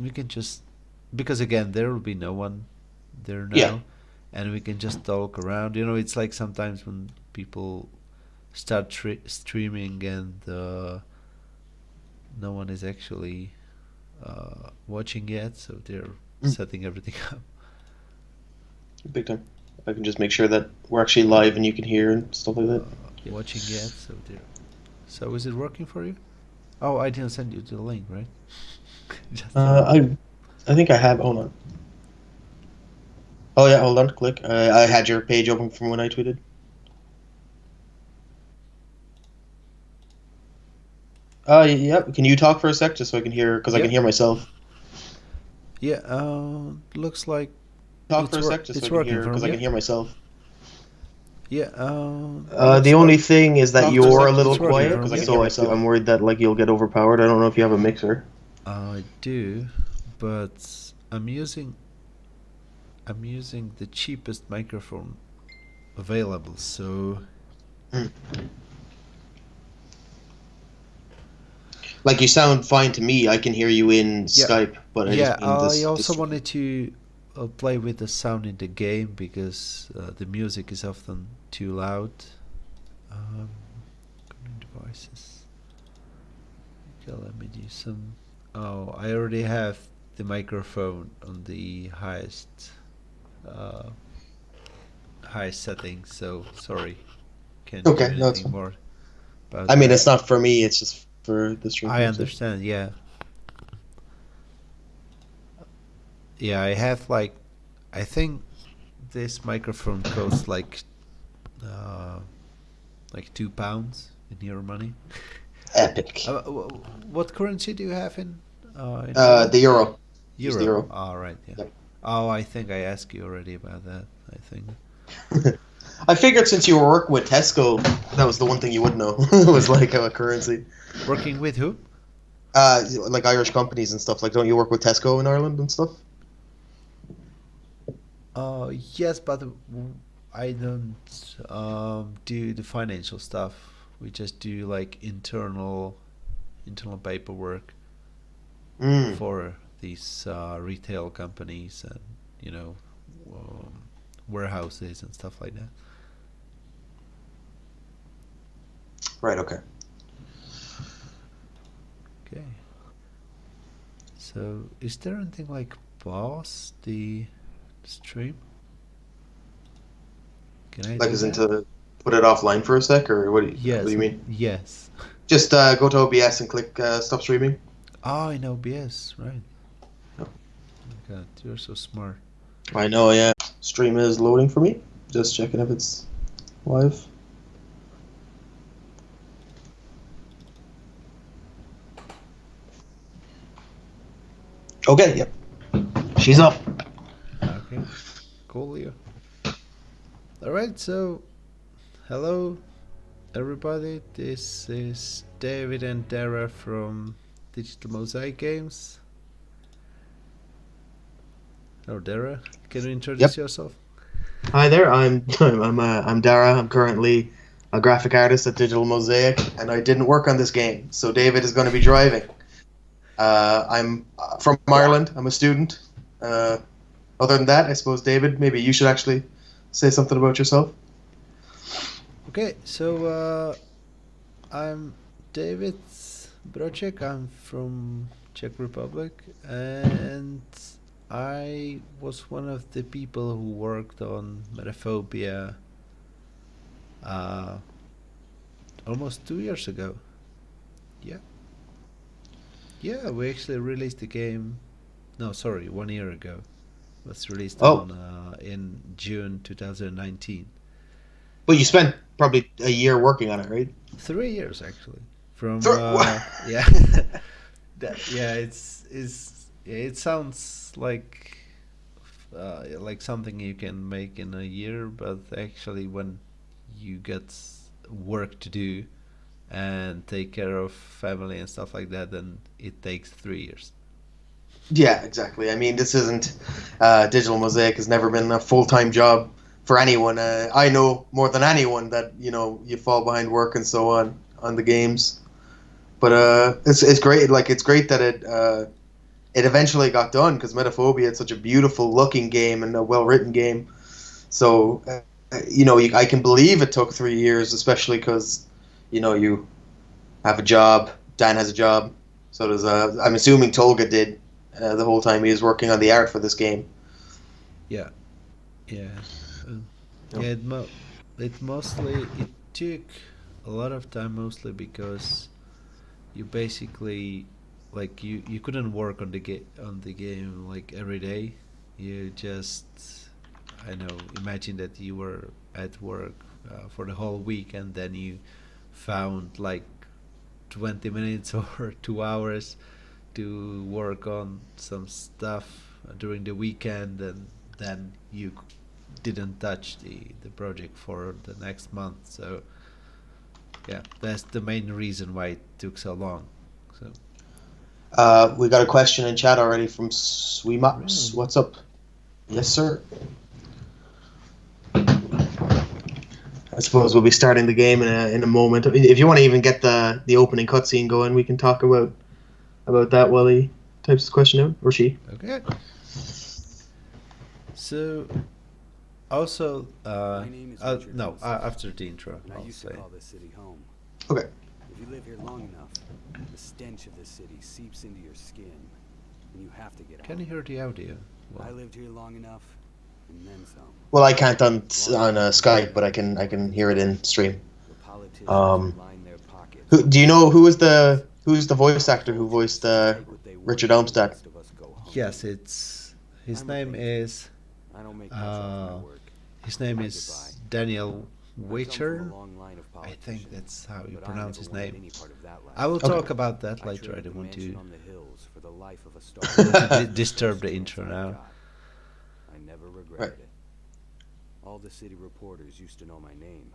we can just, because again there will be no one there Yeah. now, and we can just talk around. It's like sometimes when people start streaming and no one is actually watching yet, so they're Mm, setting everything up. big time. I can just make sure that we're actually live and you can hear and stuff like that. Yeah. Watching yet, so they're. So is it working for you? Oh, I didn't send you the link, right? Just tell me. I think I have. Hold on. Oh yeah, hold on. Click. I had your page open from when I tweeted. Yeah. Can you talk for a sec just so I can hear? Because I can Yep. hear myself. Yeah. Looks like Talk for a sec just so I it's can working hear. for Because me. I can Yep. hear myself. Yeah. The Looks only like thing is that talk for a you're a sec. little It's working quiet, for me. Yep. so I'm worried that like you'll get overpowered. I don't know if you have a mixer. I do, but I'm using the cheapest microphone available. So Hmm. Like you sound fine to me. I can hear you in yeah, Skype, but I yeah. just mean I this also stream. wanted to play with the sound in the game because the music is often too loud. Um, devices. Okay, let me do some. Oh, I already have the microphone on the uh, highest setting. So sorry, can't do Okay, no, it's anything fine. more about I mean, that. it's not for me. It's just for the stream. I That's it. understand. Yeah, yeah. I have I think this microphone costs uh, like £2 in your money. Epic. What currency do you have in Ireland? The euro. Use the Euro. euro. All right. Yeah. Yep. Oh, I think I asked you already about that. I think. I figured since you were working with Tesco, that was the one thing you would know. It was like a currency. Working with who? Like Irish companies and stuff. Like, don't you work with Tesco in Ireland and stuff? Yes, but I don't do the financial stuff. We just do like internal paperwork Mm. for these retail companies and you know um, warehouses and stuff like that. Right. Okay. Okay. So, is there anything like pause the stream? Can I Like, do as that? into put it offline for a sec, or what do Yes. you mean? Yes. Just go to OBS and click stop streaming. Oh, in OBS, right? Oh my God, you're so smart. I know. Yeah. Stream is loading for me. Just checking if it's live. Okay. Yep. She's up. Okay, cool, you. All right, so hello, everybody. This is David and Dara from Digital Mosaic Games. Hello, Dara. Can you Yep. introduce yourself? Hi there. I'm Dara. I'm currently a graphic artist at Digital Mosaic, and I didn't work on this game, so David is going to be driving. I'm from Ireland. I'm a student. Uh, Other than that, I suppose David, maybe you should actually say something about yourself. Okay, so I'm David Brocek. I'm from Czech Republic, and I was one of the people who worked on Metaphobia uh, almost 2 years ago. Yeah, yeah, we actually released the game. No, sorry, 1 year ago. It was released Oh, on in June 2019. but you spent probably a year working on it, right? 3 years actually. From Thir- yeah, yeah, yeah, it sounds like something you can make in a year, but actually when you get work to do and take care of family and stuff like that, then it takes 3 years. Yeah, exactly. I mean, this isn't Digital Mosaic has never been a full time job for anyone. I know more than anyone that you fall behind work and so on the games. But it's great. Like it's great that it eventually got done because Metaphobia is such a beautiful looking game and a well written game. So, I can believe it took 3 years, especially because, you have a job. Dan has a job. So does, I'm assuming Tolga did the whole time he was working on the art for this game. Yeah, yeah, uh, Yep. yeah. It mostly it took a lot of time, mostly because you basically like you couldn't work on the game like every day. You just, I know, imagine that you were at work for the whole week, and then you found like 20 minutes or 2 hours to work on some stuff during the weekend, and then you didn't touch the project for the next month. So yeah, that's the main reason why it took so long. So We got a question in chat already from Sweemaps. really, What's up? Yes, sir. I suppose we'll be starting the game in a moment. If you want to even get the opening cutscene going, we can talk about that while he types his question out, or she. okay. So also, My name is Richard no, Olson, after the intro, and I I'll used to say. call this city home. Okay. If you live here long enough, the stench of this city seeps into your skin, and you have to get out. Can you hear the audio? I Well, lived here long enough, and then some. Well, I can't on Skype, but I can hear it in stream. The politicians Um, who line their pockets. do you know who's the voice actor who voiced Take what they want, Richard and the Olmsted? rest of us go hungry. yes, it's his I'm a name painter. is I don't make much off my work. his name I is goodbye. Daniel I come from a Witcher. long line of I think politicians, that's how you but I pronounce never his wanted name. any part of that life. I will Okay. talk about that I later. I traded don't the want mansion to on the hills for the life of a to star. disturb the First intro chance I now. got. I never regretted Right. it. All the city reporters used to know my name.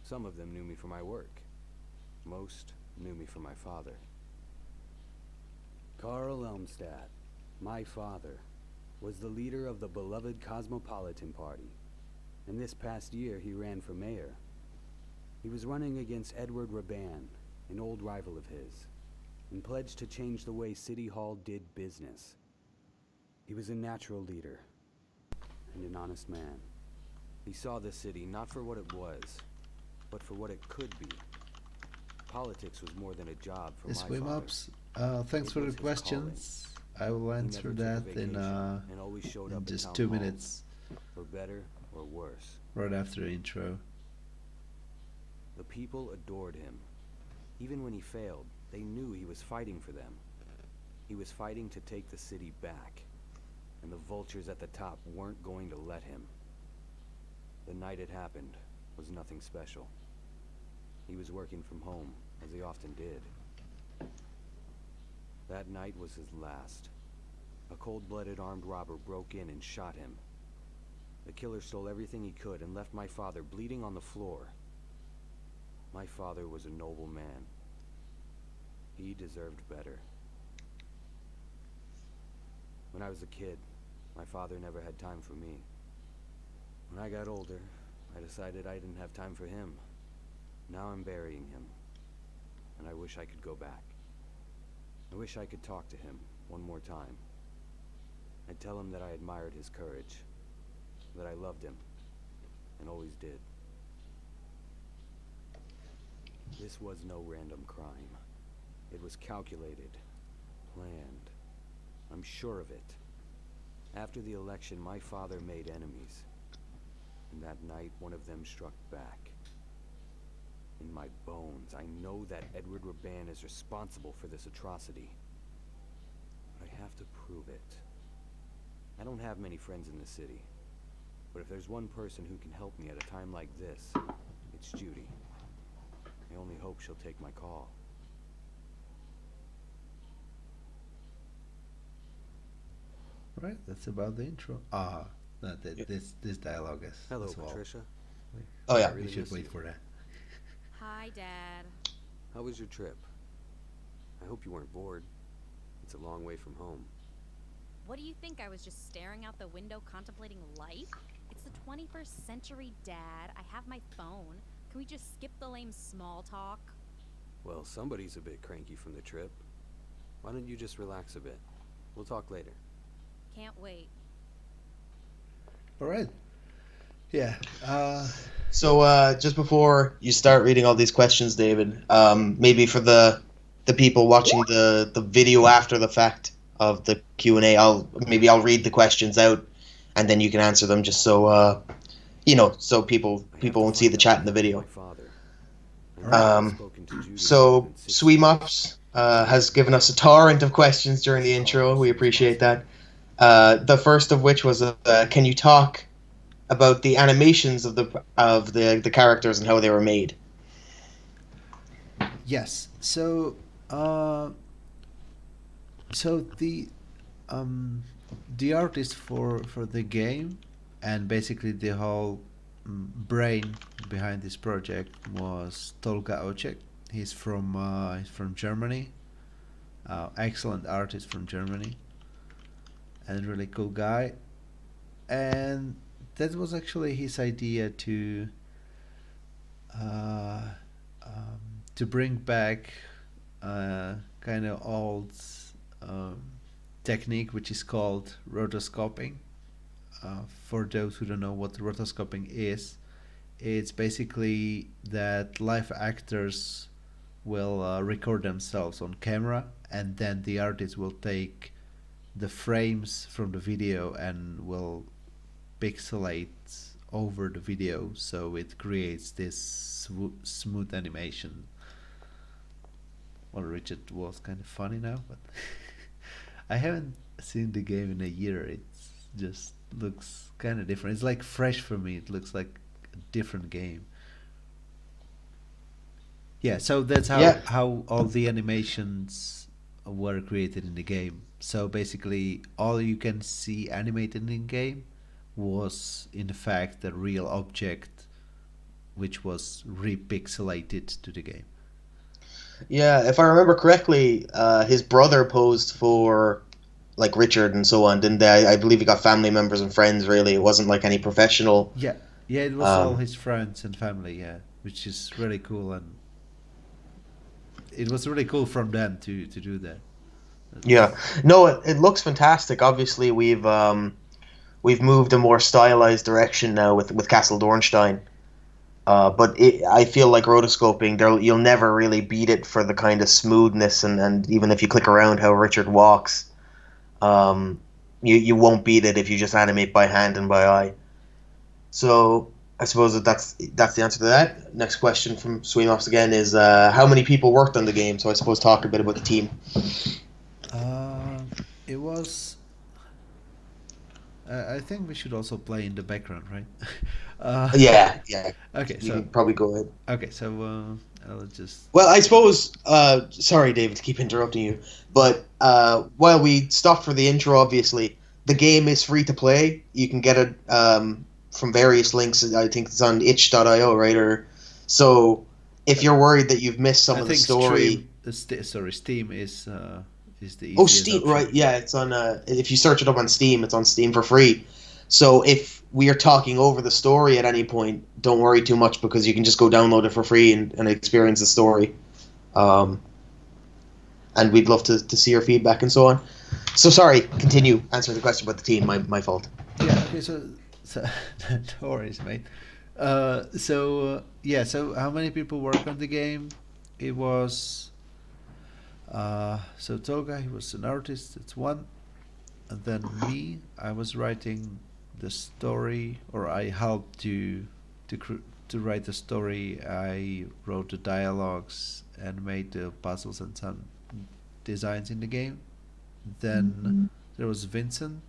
Some of them knew me for my work. Most knew me for my father. Carl Elmstadt, my father, was the leader of the beloved Cosmopolitan Party. And this past year he ran for mayor. He was running against Edward Raban, an old rival of his, and pledged to change the way City Hall did business. He was a natural leader and an honest man. He saw the city not for what it was, but for what it could be. Politics was more than a job for Yes, my Swim father. Ups. Thanks It for the was his questions. I will He answer never took a that in vacation and always showed up at just town 2 hall, minutes, for better or worse. right after the intro. The people adored him. Even when he failed, they knew he was fighting for them. He was fighting to take the city back, and the vultures at the top weren't going to let him. The night it happened was nothing special. He was working from home, as he often did. That night was his last. A cold-blooded armed robber broke in and shot him. The killer stole everything he could and left my father bleeding on the floor. My father was a noble man. He deserved better. When I was a kid, my father never had time for me. When I got older, I decided I didn't have time for him. Now I'm burying him, and I wish I could go back. I wish I could talk to him one more time. I'd tell him that I admired his courage, that I loved him, and always did. This was no random crime. It was calculated, planned. I'm sure of it. After the election, my father made enemies. And that night, one of them struck back. In my bones, I know that Edward Raban is responsible for this atrocity. But I have to prove it. I don't have many friends in the city. But if there's one person who can help me at a time like this, it's Judy. I only hope she'll take my call. Right, that's about the intro. No, this dialogue is Hello, as well. Patricia. Oh yeah. I really We should miss wait you. for that. Hi, Dad. How was your trip? I hope you weren't bored. It's a long way from home. What do you think? I was just staring out the window contemplating life? It's the 21st century, Dad. I have my phone. Can we just skip the lame small talk? Well, somebody's a bit cranky from the trip. Why don't you just relax a bit? We'll talk later. Can't wait. All right. Yeah. So just before you start reading all these questions, David, maybe for the people watching the video after the fact of the Q&A, I'll read the questions out, and then you can answer them, just so so people won't see the chat in the video. So Sweemops has given us a torrent of questions during the intro. We appreciate that. The first of which was, can you talk about the animations of the characters and how they were made? Yes. So the artist for the game, and basically the whole brain behind this project, was Tolga Ocek. He's from Germany. Excellent artist from Germany, and really cool guy. And that was actually his idea to bring back kind of old technique, which is called rotoscoping. For those who don't know what rotoscoping is, it's basically that live actors will record themselves on camera, and then the artist will take the frames from the video and will pixelate over the video, so it creates this smooth animation. Well, Richard was kind of funny now, but I haven't seen the game in a year. It just looks kind of different. It's like fresh for me. It looks like a different game. Yeah, so that's how all the animations were created in the game. So basically, all you can see animated in game was in fact a real object, which was repixelated to the game. Yeah, if I remember correctly, his brother posed for like Richard and so on, didn't they? I believe he got family members and friends. Really, it wasn't like any professional. Yeah, it was all his friends and family. Yeah, which is really cool, and it was really cool from them to do that. Yeah, no, it looks fantastic. Obviously, we've moved a more stylized direction now with Castle Dornstein. But I feel like rotoscoping, you'll never really beat it for the kind of smoothness, and even if you click around how Richard walks, you won't beat it if you just animate by hand and by eye. So I suppose that's the answer to that. Next question from Sweemops again is, how many people worked on the game? So I suppose talk a bit about the team. It was. I think we should also play in the background, right? Yeah. Okay, You so can probably go ahead. okay, so I'll just. Well, I suppose. Sorry, David, to keep interrupting you, but while we stopped for the intro, obviously the game is free to play. You can get it from various links. I think it's on itch.io, right? Or so. If you're worried that you've missed some of the story, Steam is the easiest. oh, Steam, option. right? Yeah, it's on. If you search it up on Steam, it's on Steam for free. So if we are talking over the story at any point, don't worry too much, because you can just go download it for free and experience the story. And we'd love to see your feedback and so on. So sorry, continue answering the question about the team. My fault. Yeah. Okay. So no worries, mate. So how many people work on the game? It was. So Tolga, he was an artist. It's one, and then me. I was writing the story, or I helped to write the story. I wrote the dialogues and made the puzzles and some designs in the game. Then there was Vincent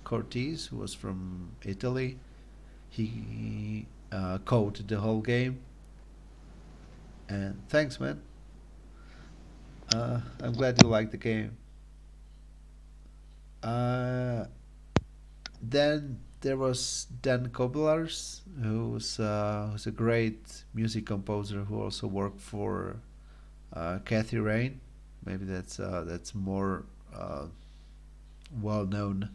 Cortez, who was from Italy. He coded the whole game. And thanks, man. I'm glad you like the game. Then there was Dan Koblars, who's a great music composer who also worked for Kathy Rain. Maybe that's more well known.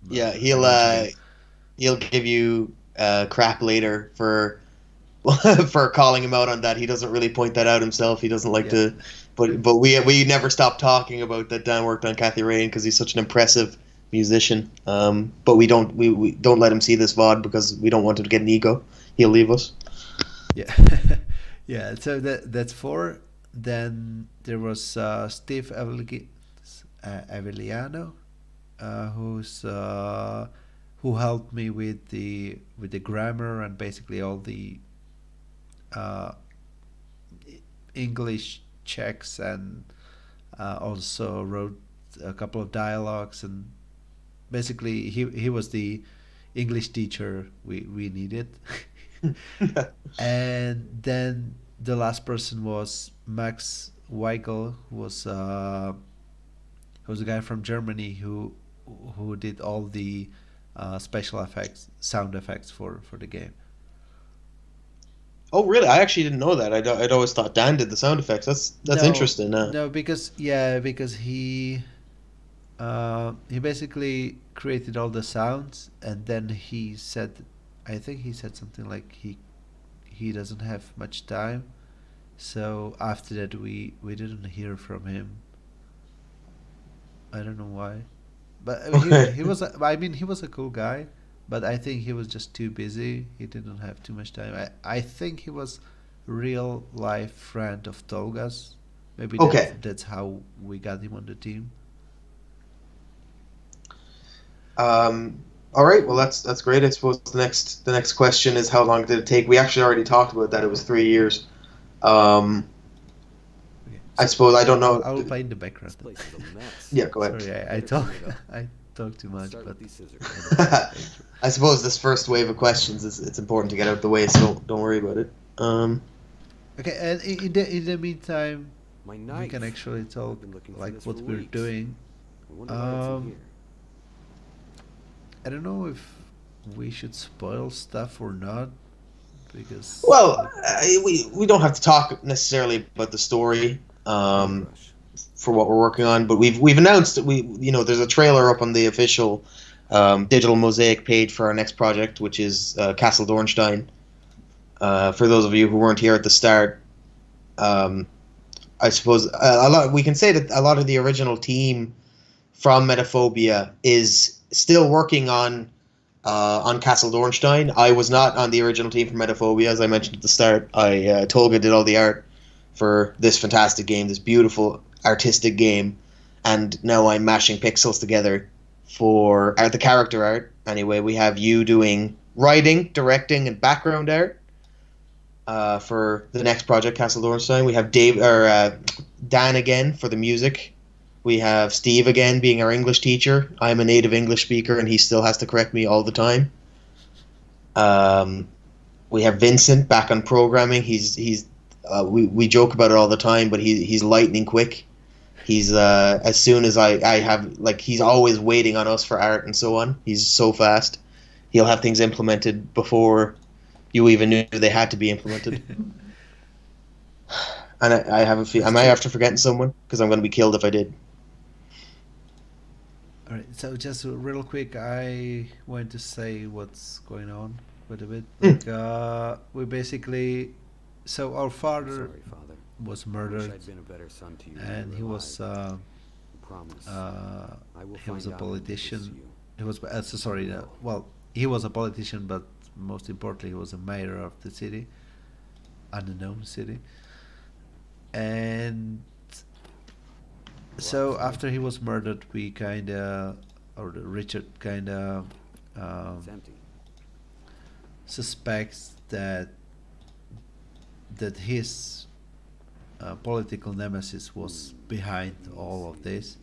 Yeah, he'll give you crap later for for calling him out on that. He doesn't really point that out himself. He doesn't like to but we never stopped talking about that Dan worked on Kathy Rain because he's such an impressive musician. But we don't let him see this VOD because we don't want him to get an ego. He'll leave us. Yeah, yeah. So that's 4. Then there was Steve Avellano, who helped me with the grammar and basically all the English checks, and also wrote a couple of dialogues, and basically he was the English teacher we needed. And then the last person was Max Weigel, who was a guy from Germany who did all the special effects, sound effects for the game. Oh, really? I actually didn't know that. I'd always thought Dan did the sound effects. That's No, interesting. No, because he basically created all the sounds, and then he said, I think he said something like he doesn't have much time, so after that we didn't hear from him. I don't know why, but I mean, Okay. he was he was a cool guy, but I think he was just too busy. He didn't have too much time. I think he was real life friend of Tolga's. Maybe Okay. that's how we got him on the team. All right. Well, that's great. I suppose the next question is how long did it take? We actually already talked about that. It was 3 years. Okay. I suppose I don't know. I will play in the background. This place is a mess. Yeah, go ahead. Sorry, I Better talk clean it up. I talk too much, Start but with these scissors. I suppose this first wave of questions it's important to get out the way, so don't worry about it. okay. And in the meantime, My we knife. can actually talk I've been looking for like this what for we're weeks. doing. I wonder why it's in Um, here. I don't know if we should spoil stuff or not, because Well, we don't have to talk necessarily about the story Rush. for what we're working on, but we've announced that there's a trailer up on the official Digital Mosaic page for our next project, which is Castle Dornstein. For those of you who weren't here at the start, I suppose we can say that a lot of the original team from Metaphobia is still working on Castle Dornstein. I was not on the original team from Metaphobia, as I mentioned at the start. Tolga did all the art for this fantastic game, this beautiful artistic game, and now I'm mashing pixels together for the character art. Anyway, we have you doing writing, directing, and background art for the next project, Castle Dornstein. We have Dan again for the music. We have Steve again being our English teacher. I'm a native English speaker, and he still has to correct me all the time. We have Vincent back on programming. We joke about it all the time, but he's lightning quick. He's as soon as I have, like, he's always waiting on us for art and so on. He's so fast. He'll have things implemented before you even knew they had to be implemented. And I have a few. Am I after forgetting someone? Because I'm going to be killed if I did. all right. So just real quick, I want to say what's going on quite a bit. Like we basically, so our father Sorry, Father. was I wish murdered, I'd been a better son to you. when and you he were was alive. Promise. I will he was a find out what this is politician. you. He was sorry. Well, he was a politician, but most importantly, he was a mayor of the city, unknown city. And so after he was murdered, we Richard It's empty. suspects that his political nemesis was behind all of this.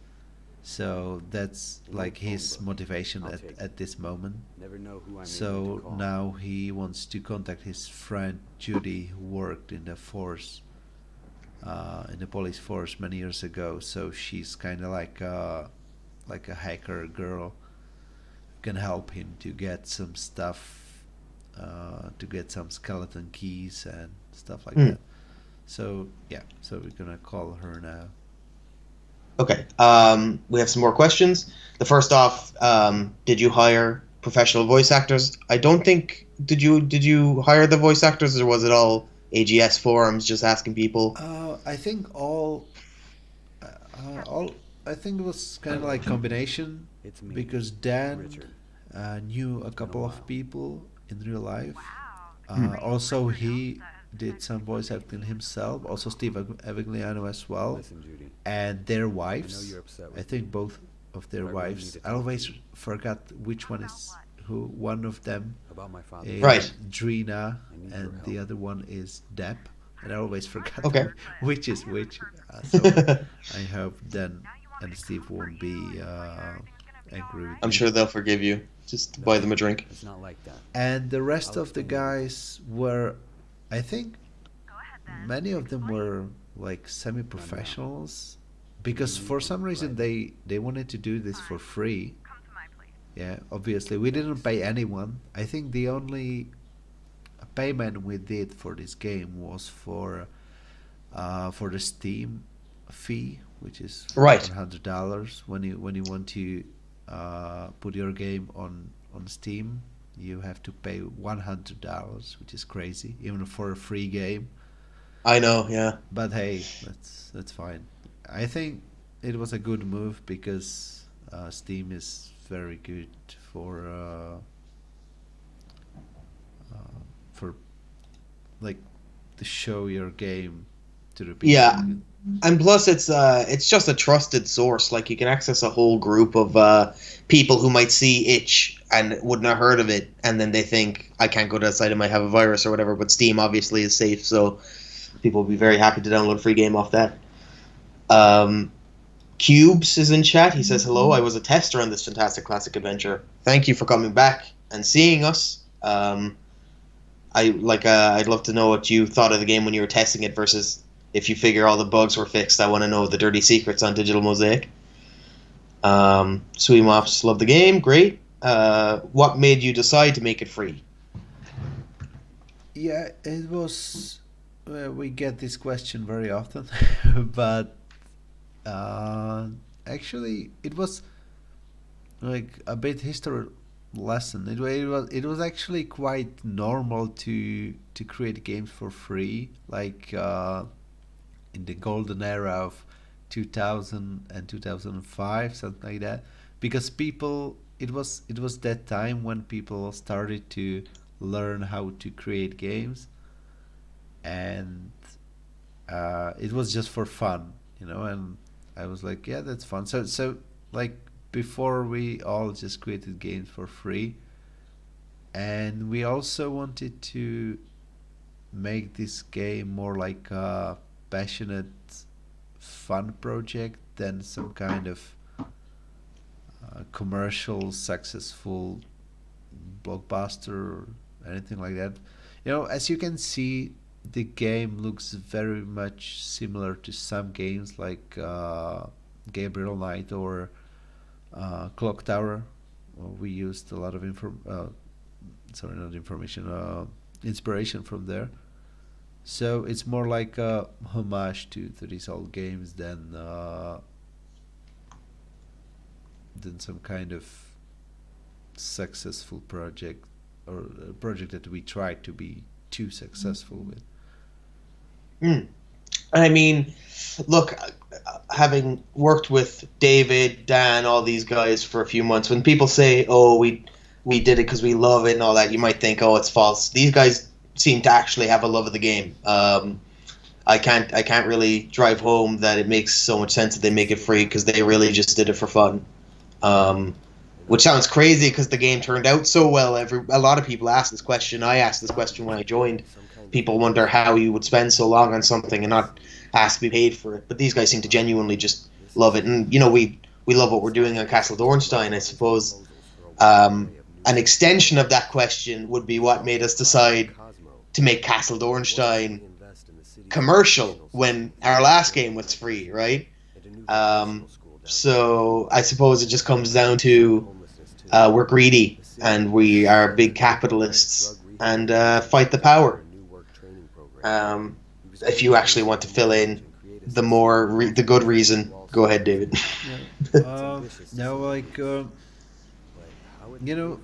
So that's like his motivation I'll take it. at this moment. Never know who I may need to So call. now he wants to contact his friend Judy, who worked in the force, in the police force many years ago. So she's kind of like a hacker girl, who can help him to get some stuff, to get some skeleton keys and stuff like that. So yeah, so we're gonna call her now. Okay. We have some more questions. The first off, did you hire professional voice actors? I don't think. Did you hire the voice actors, or was it all AGS forums just asking people? I think all All I think it was kind of like combination It's me, because Dan Richard. knew a It's been a couple of while. people in real life. Also, he did some voice acting himself. Also, Steve Avigliano as well, Listen, Judy. and their I know wives. you're upset I with think me, both of their but I really need wives. to I talk to always you forgot which one is who. One of them about my father's is Right. death. Drina, I need your and the help. other one is Deb. And I always forgot Okay. which is which. So I hope Dan and Steve won't be angry with I'm me. sure they'll forgive you. Just buy No, them a drink. it's not like that. And the rest I'll of the explain everything. guys were, I think, many of them were like semi-professionals, because You need for to some reason write it. they wanted to do this for free. Yeah, obviously we didn't pay anyone. I think the only payment we did for this game was for the Steam fee, which is Right. $100 when you want to put your game on Steam. You have to pay $100, which is crazy, even for a free game. I know. Yeah. But hey, that's fine. I think it was a good move because Steam is very good for like to show your game to the people. Yeah. And plus, it's just a trusted source. Like you can access a whole group of people who might see itch and wouldn't have heard of it, and then they think I can't go to that site; it might have a virus or whatever. But Steam obviously is safe, so people will be very happy to download a free game off that. Um, Cubes is in chat. He says hello. I was a tester on this fantastic classic adventure. Thank you for coming back and seeing us. I'd love to know what you thought of the game when you were testing it versus if you figure all the bugs were fixed. I want to know the dirty secrets on Digital Mosaic. Sweemops, love the game. Great. What made you decide to make it free? Yeah, it was. We get this question very often, but uh, actually, it was like a bit history lesson. It was actually quite normal to create games for free, like in the golden era of 2000 and 2005, something like that, because people it was that time when people started to learn how to create games, and it was just for fun, and I was like, yeah, that's fun. So like before, we all just created games for free, and we also wanted to make this game more like a passionate fun project than some kind of commercial successful blockbuster or anything like that. As you can see, the game looks very much similar to some games like Gabriel Knight or Clock Tower. We used a lot of sorry, not information, inspiration from there. So it's more like a homage to these old games than some kind of successful project, or a project that we try to be too successful with. I mean, look, having worked with David, Dan, all these guys for a few months, when people say, "Oh, we did it because we love it" and all that, you might think, "Oh, it's false." These guys seem to actually have a love of the game. I can't really drive home that it makes so much sense that they make it free because they really just did it for fun. Um, which sounds crazy because the game turned out so well. A lot of people ask this question. I asked this question when I joined. People wonder how you would spend so long on something and not ask to be paid for it. But these guys seem to genuinely just love it. And, we love what we're doing on Castle Dornstein, I suppose. An extension of that question would be what made us decide to make Castle Dornstein commercial when our last game was free, right? So I suppose it just comes down to we're greedy and we are big capitalists and fight the power. If you actually want to fill in the good reason, go ahead, David. Yeah. Now, like, you know,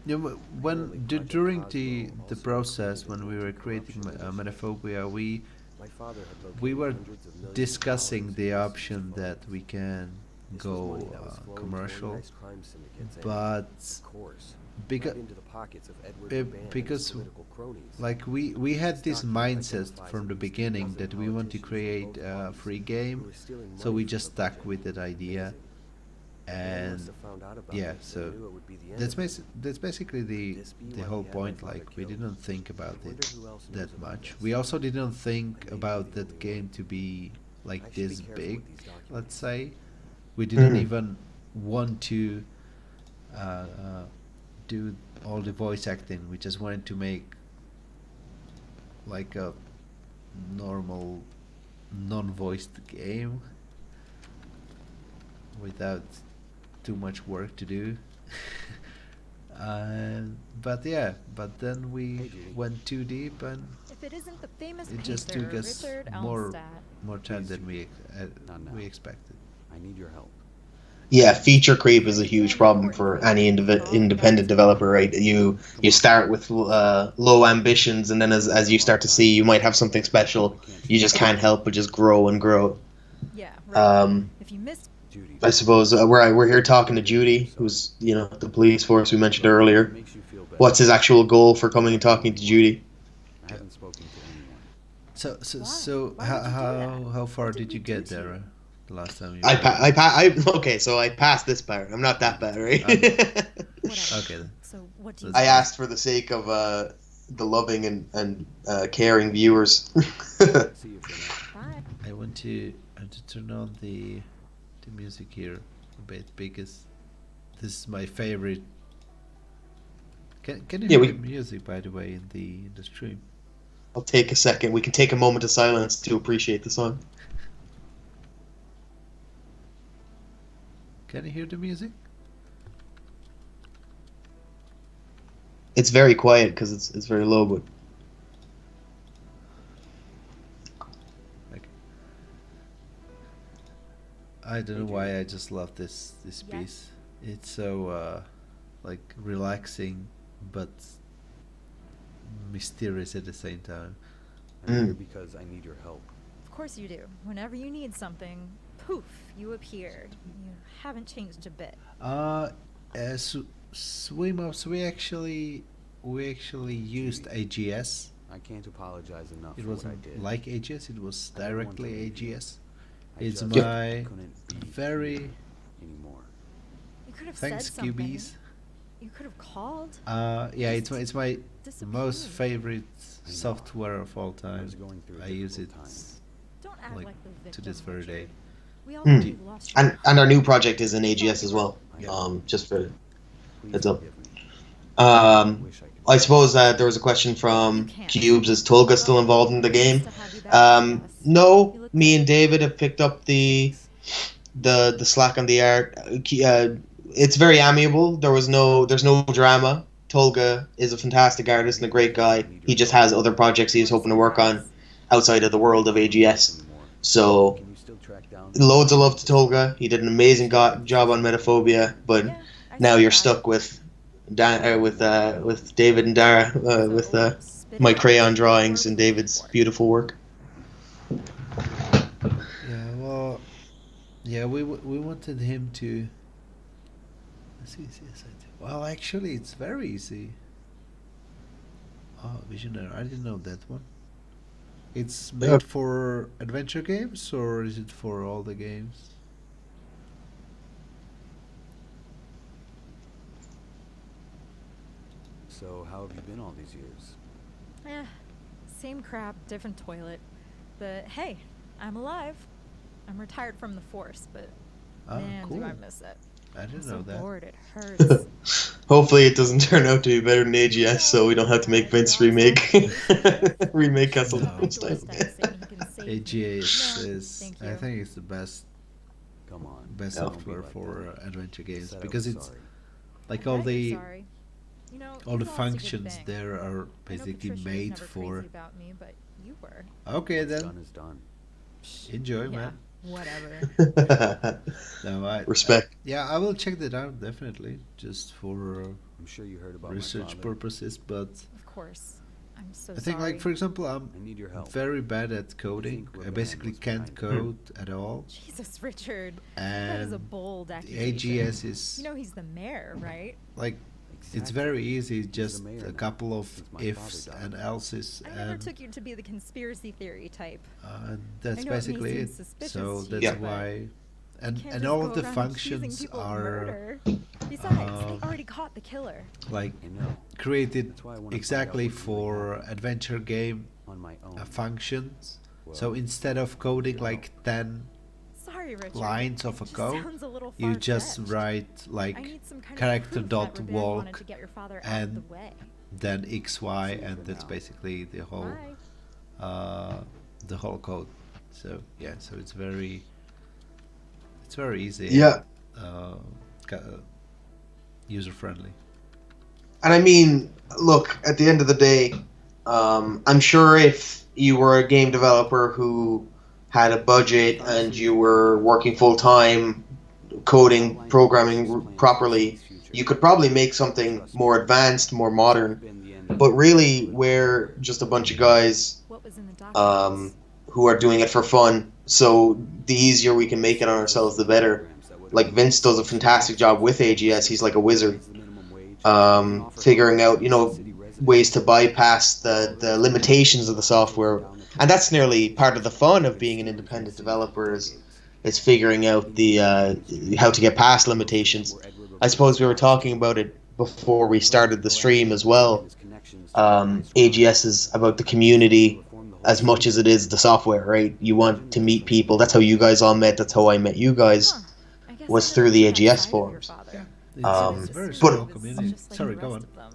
during the process when we were creating Metaphobia, we My father had located we were hundreds of millions of discussing dollars the in option that we can This was go money that was flowing to commercial, organized crime syndicates and, but of course, because right into the pockets of Edward McMahon and his because political cronies. like we had this Stock market mindset identifies from at the least beginning 2,000 that we want to politicians from create both a parties free who game, were stealing so money we from just the stuck budget. with that idea. Amazing. The man And must have found out about yeah, this so and knew it would be the end that's of it. that's basically the Could this be the why whole he had my point. father Like we killed? didn't think about I wonder it who else knows that about much. this. We also didn't I may think be about the that only game one. to be like I should be this careful big. with these documents. Let's say we didn't Mhm. even want to uh, uh, do all the voice acting. We just wanted to make like a normal non-voiced game without too much work to do. But yeah, but then we Hey, Judy. went too deep, and If it isn't the famous it just painter took us Richard more Elmstadt. time Please, than Not now. we expected. I need your help. Yeah, feature creep is a huge problem for any independent developer, right? You start with low ambitions, and then as you start to see, you might have something special. You just can't help but just grow and grow. Yeah, right. Um, If you missed, Judy. I suppose we're here talking to Judy, who's the police force we mentioned earlier. It makes you feel better. What's his actual goal for coming and talking to Judy? I haven't spoken to anyone. So Why would you do that? how far What did did you we do get to there? you? The last time you Okay, so I passed this part. I'm not that bad, right? whatever. Okay then. So what do you? I asked for the sake of the loving and caring viewers. See you for now. Bye. I want to turn on the music here a bit because this is my favorite. Can you Yeah, hear we- the music, by the way, in the stream? I'll take a second. We can take a moment of silence to appreciate the song. Can you hear the music? It's very quiet because it's very low, but Like, I don't know why I just love this Yes. piece. It's so like relaxing, but mysterious at the same time. I'm here Mm. because I need your help. Of course you do. Whenever you need something, poof, you appeared. You haven't changed a bit. Swim ups. We actually used AGS. I can't apologize enough It for what I wasn't did. like AGS. It was I don't want to directly leave you. AGS. I It's just my couldn't be very here anymore. You could have thanks said something. QBs. You could have called. Yeah, it's my most Disappeared. favorite I know. software of all I time. was going through a I use it difficult time. Don't act like like the victim. to this very day. Richard. We all Hmm. know you lost your and our new project is in AGS as well. Yeah. Just for Please Heads up. forgive me. um, Wish I could. I suppose there was a question from Cubes. Is Tolga still involved in the game? No, me and David have picked up the slack on the art. It's very amiable. There's no drama. Tolga is a fantastic artist and a great guy. He just has other projects he's hoping to work on outside of the world of AGS. So Can you still track down loads of love to Tolga. He did an amazing job on Metaphobia, but Yeah, I now saw you're that. stuck with with David and Dara with my crayon drawings and David's beautiful work. Yeah, well, yeah, we wanted him to. Let's see, well, actually, it's very easy. Oh, Visionary, I didn't know that one. It's made Yeah. for adventure games, or is it for all the games? So how have you been all these years? Eh, same crap, different toilet. But hey, I'm alive. I'm retired from the force, but Ah, man, cool. do I miss it. I I'm didn't so know that. bored, it hurts. Hopefully, it doesn't turn out to be better than AGS, so we don't have to make Vince remake Castlevania style. AGS No, is, thank I you. think it's the best Come on. best No. software for adventure games Said I because was it's sorry. like I all bet the you're sorry. You know, all you the lost a good functions thing. there are I know basically Patricia was made never for. crazy about me, but you were. Okay What's then, done is done. enjoy, Yeah, man. whatever. No, Respect. yeah, I will check that out definitely, just for I'm sure you heard about research my father. purposes. But Of course. I'm so I think, like, sorry. for example, I need your help. very bad at coding. think I Raban basically was can't behind code at all. Jesus, Richard. That is a And bold the accusation. AGS is You know he's the mayor, right? like, it's Exactly. very easy, He's the just mayor a now, couple of since my ifs father died. and else's, I never and took you to be the conspiracy theory type. that's I know it may basically seem it. suspicious So to that's you, but why, and Can't and just all go of the around accusing functions people of are murder. Besides, um, they already caught the killer. like I know. created That's why I wanna find out exactly what really for happened. adventure game On my own. functions. So Well, instead of coding no. like 10 Sorry, Richard. lines of a It just code, sounds a little you just far-fetched. write I like need some kind character of proof dot that Raban walk wanted to get your father out of the and way. then XY, See you and for that's now. basically Bye. the whole code. So yeah, so it's very easy. Yeah. And, user friendly. And I mean, look, at the end of the day, I'm sure if you were a game developer who had a budget and you were working full time, coding, programming properly, you could probably make something more advanced, more modern. But really, we're just a bunch of guys What was in the um, documents? who are doing it for fun. So the easier we can make it on ourselves, the better. Like Vince does a fantastic job with AGS. He's like a wizard, figuring out, ways to bypass the limitations of the software. And that's nearly part of the fun of being an independent developer is figuring out the how to get past limitations. I suppose we were talking about it before we started the stream as well. AGS is about the community as much as it is the software, right? You want to meet people. That's how you guys all met. That's how I met you guys. Huh. I guess was I through never the knew that AGS side of your forums. father. It's, Um, it's a very but- small He was community. just like Sorry, the go rest on. of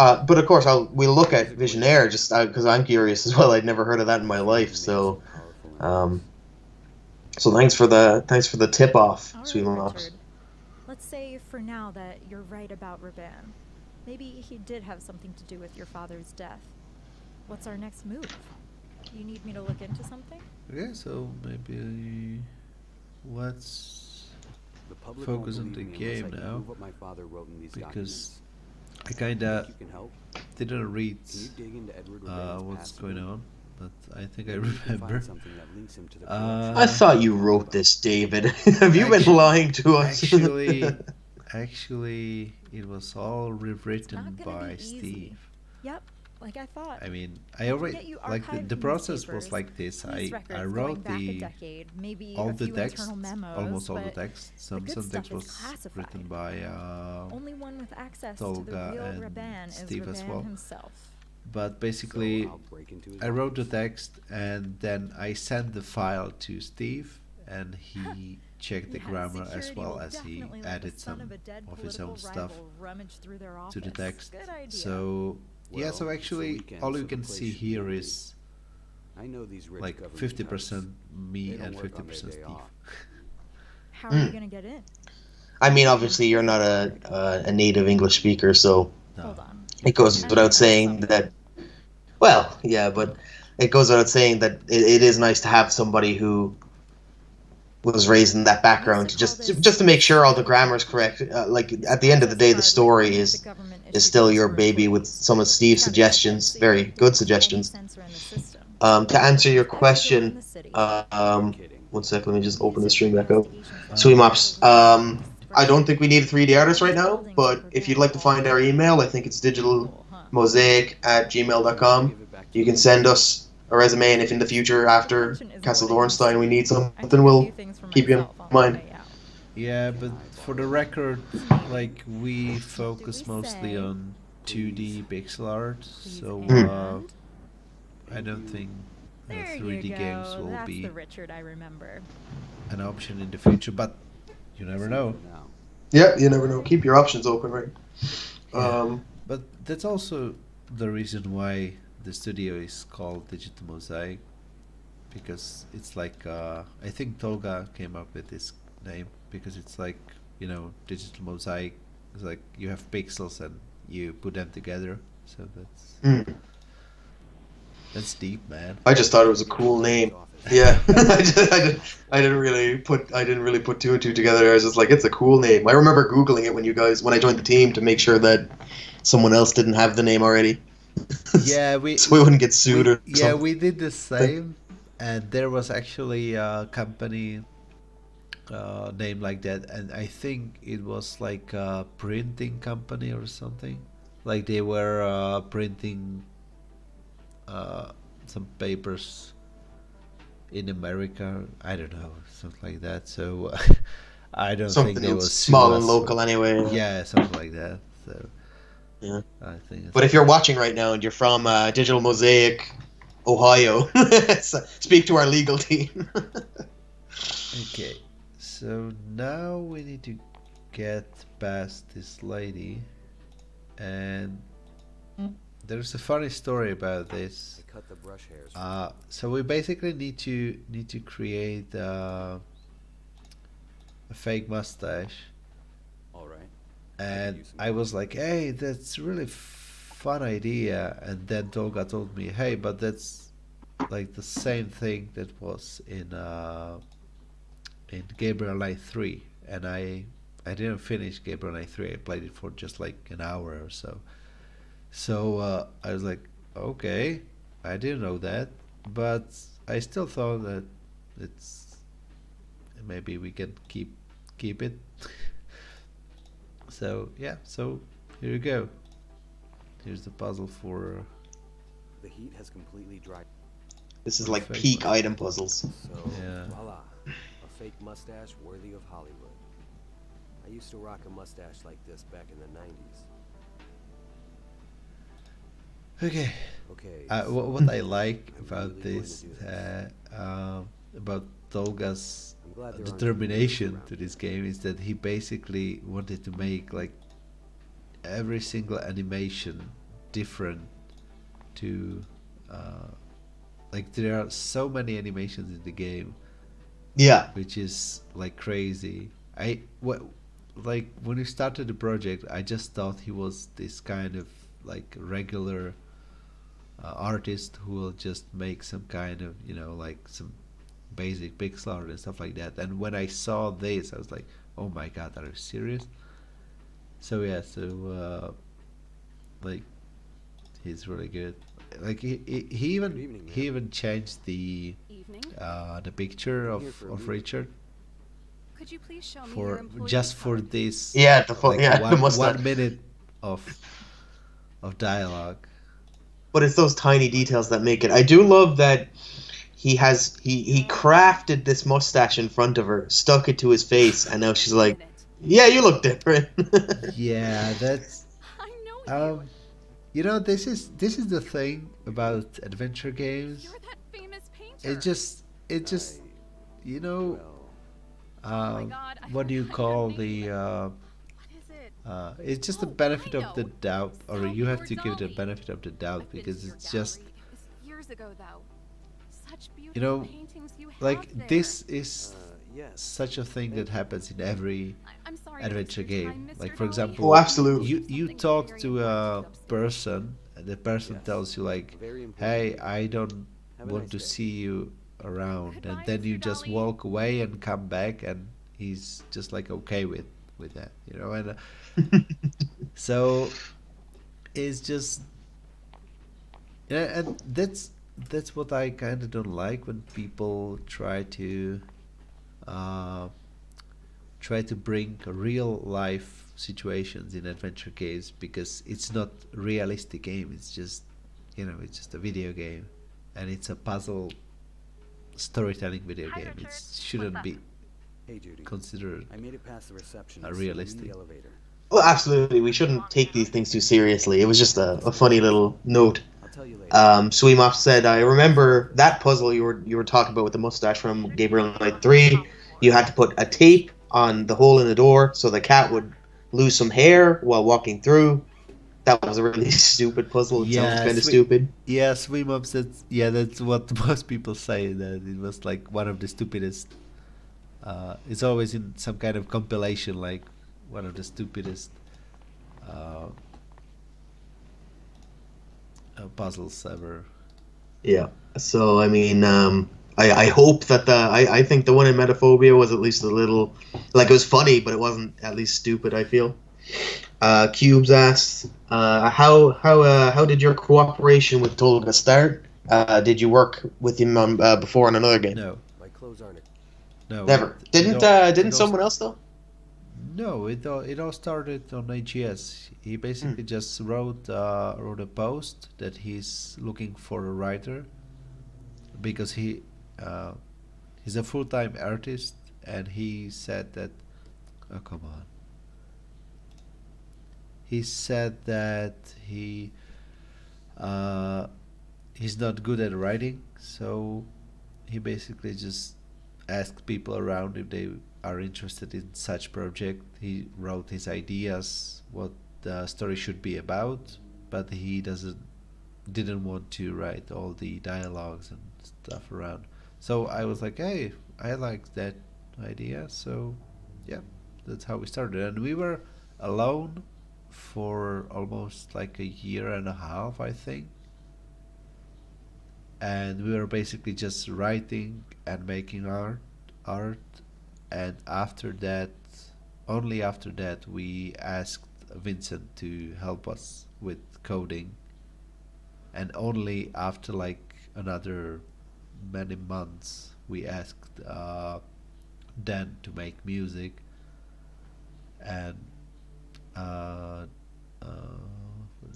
them. But of course, we'll look at Visionaire just because I'm curious as well. I'd never heard of that in my life. So thanks for the tip off, All Sweet right, Mops. Richard. Let's say for now that you're right about Raban. Maybe he did have something to do with your father's death. What's our next move? You need me to look into something? Yeah, so maybe let's The public focus won't on the believe me unless game I can now, prove what my father wrote in these because documents. I kinda Think you can help? didn't read Can you dig into Edward Raban's what's past going a bit? on, but I think I Maybe you can find remember. something that links him to the Uh, I thought you wrote this, David. Have you been Actu- lying to us? Actually, it was all rewritten not gonna by be easy. Steve. Yep, like I thought. I mean, I I can already get you like archived the process newspapers, was like this. police I records going wrote back a the decade, maybe all a the few text, internal memos, almost all the but text. Some good text stuff is was classified. written by only one with access to the Tolga real and Raban is Steve as Raban well. himself. but basically So I'll break into his I wrote the office. text and then I sent the file to Steve and he checked the Yeah, grammar as security well will as he definitely let the added son some of a dead of his political own stuff rival rummage through their to the office. text. Good idea. So yeah, so Well, it's the actually weekend, all so you the can place see should be here empty. is I know these rich like government 50% types. me They don't and work on their 50% day Steve. off. How are you gonna get in? I mean, obviously, you're not a native English speaker, so Hold No. on. it goes I without have saying some. that. Well, yeah, but it goes without saying that it is nice to have somebody who was raised in that background to just to make sure all the grammar is correct. Like at the end of the day, the story is still your baby with some of Steve's suggestions, very good suggestions. To answer your question, one sec, let me just open the stream back up. Sweet Mops, I don't think we need a 3D artist right now, but if you'd like to find our email, I think it's digitalmosaic@gmail.com. You can send us a resume, and if in the future, after Castle Dornstein, we need something, we'll keep you in mind. Yeah, but for the record, like we focus mostly on 2D pixel art, so I don't think There 3D you go. games will That's be the Richard I remember. an option in the future, but you never know. Now, Yeah, you never know. Keep your options open, right? Yeah. But that's also the reason why the studio is called Digital Mosaic, because it's like I think Tolga came up with this name because it's like, you know, digital mosaic is like you have pixels and you put them together, so that's deep, man. I just thought it was a cool name. office. Yeah, I didn't really put two and two together. I was just like, it's a cool name. I remember Googling it when I joined the team to make sure that someone else didn't have the name already. Yeah, we so we wouldn't get sued or yeah, something. we did the same, and there was actually a company name like that, and I think it was like a printing company or something. Like they were printing uh, some papers in America. I don't know, something like that. So I don't think Something they will sue small and us for local anyway. yeah, something like that. So Yeah. I think it's But if you're watching right now and you're from Digital Mosaic, Ohio, speak to our legal team. okay. So now we need to get past this lady, and there's a funny story about this. I cut the brush hairs. So we basically need to create a fake mustache, All right. and use some I was like, "Hey, that's really fun idea." And then Tolga told me, "Hey, but that's like the same thing that was in Gabriel Knight 3," and I didn't finish Gabriel Knight 3. I played it for just like an hour or so. So I was like, okay, I didn't know that, but I still thought that it's maybe we can keep it. So yeah, so here you go. Here's the puzzle for The heat has completely dried. This is like Fake peak mustache. item puzzles. So, Yeah. voila. A fake mustache worthy of Hollywood. I used to rock a mustache like this back in the 90s. okay. Okay. What I like I'm about really going this, to do this. about Tolga's I'm glad there aren't determination computers to around this game is that he basically wanted to make like every single animation different to like there are so many animations in the game, Yeah. which is like crazy. Like when we started the project, I just thought he was this kind of like regular artist who will just make some kind of like some basic pixel art and stuff like that. And when I saw this, I was like, oh my god, are you serious? So yeah, so like he's really good. Like he Good evening, he ma'am. even changed Evening. the picture I'm here for a of meeting. Richard Could you please show me your for employee just for card? this Yeah, the like yeah, the mustache. 1 minute of dialogue. But it's those tiny details that make it. I do love that he crafted this mustache in front of her, stuck it to his face, and now she's Wait a like, minute. "Yeah, you look different." Yeah, that's I know you. this is the thing about adventure games. You're that famous painter. It just you know Well, Oh my God, I what do you forgot call your the What is it? it's just the Oh, benefit I of the know. doubt, or Sally you have or to give it the Dolly. benefit of the doubt I've been to because your it's just gallery. It was years ago, though. Such beautiful know, paintings you have like there. this is yes. such a thing that happens in every I'm sorry to adventure waste your game. time, Like Mr. for Dolly. example, Oh, absolutely. you Something talk very to a important upstairs. person, and the person Yes. tells you like, Very important. "Hey, I don't Have a want nice to day. see you around," Goodbye, and then you Mr. just Dolly. walk away and come back, and he's just like okay with that, and so it's just yeah, and that's what I kind of don't like when people uh, try to bring real life situations in adventure games, because it's not a realistic game. It's just it's just a video game, and it's a puzzle storytelling video Hi, game. Richard. It shouldn't What's be Hey, Judy. considered I made it past the reception. realistic. The elevator. Well, absolutely, we shouldn't take these things too seriously. It was just a funny little note. I'll tell you later. Sweemoff said, "I remember that puzzle you were talking about with the mustache from Gabriel Knight 3. You had to put a tape on the hole in the door so the cat would lose some hair while walking through. That was a really stupid puzzle. It sounds kind of stupid. Yeah, Swimop said, yeah, that's what most people say, that it was like one of the stupidest. It's always in some kind of compilation, like one of the stupidest uh, puzzles ever. Yeah. So I mean, I hope that I think the one in Metaphobia was at least a little, like, it was funny, but it wasn't at least stupid, I feel. Cubes asked, how did your cooperation with Tolga start? Did you work with him before on another game? No, My clothes aren't. no. Never. Didn't it all someone else though? No, it all started on AGS. He basically just wrote a post that he's looking for a writer because he's a full-time artist, and he said that, oh come on, he said that uh, he's not good at writing, so he basically just asked people around if they are interested in such project. He wrote his ideas, what the story should be about, but he didn't want to write all the dialogues and stuff around. So I was like, hey, I like that idea. So yeah, that's how we started, and we were alone for almost like a year and a half, I think. And we were basically just writing and making art, and after that, only after that, we asked Vincent to help us with coding, and only after like another many months we asked Dan to make music, and uh, uh,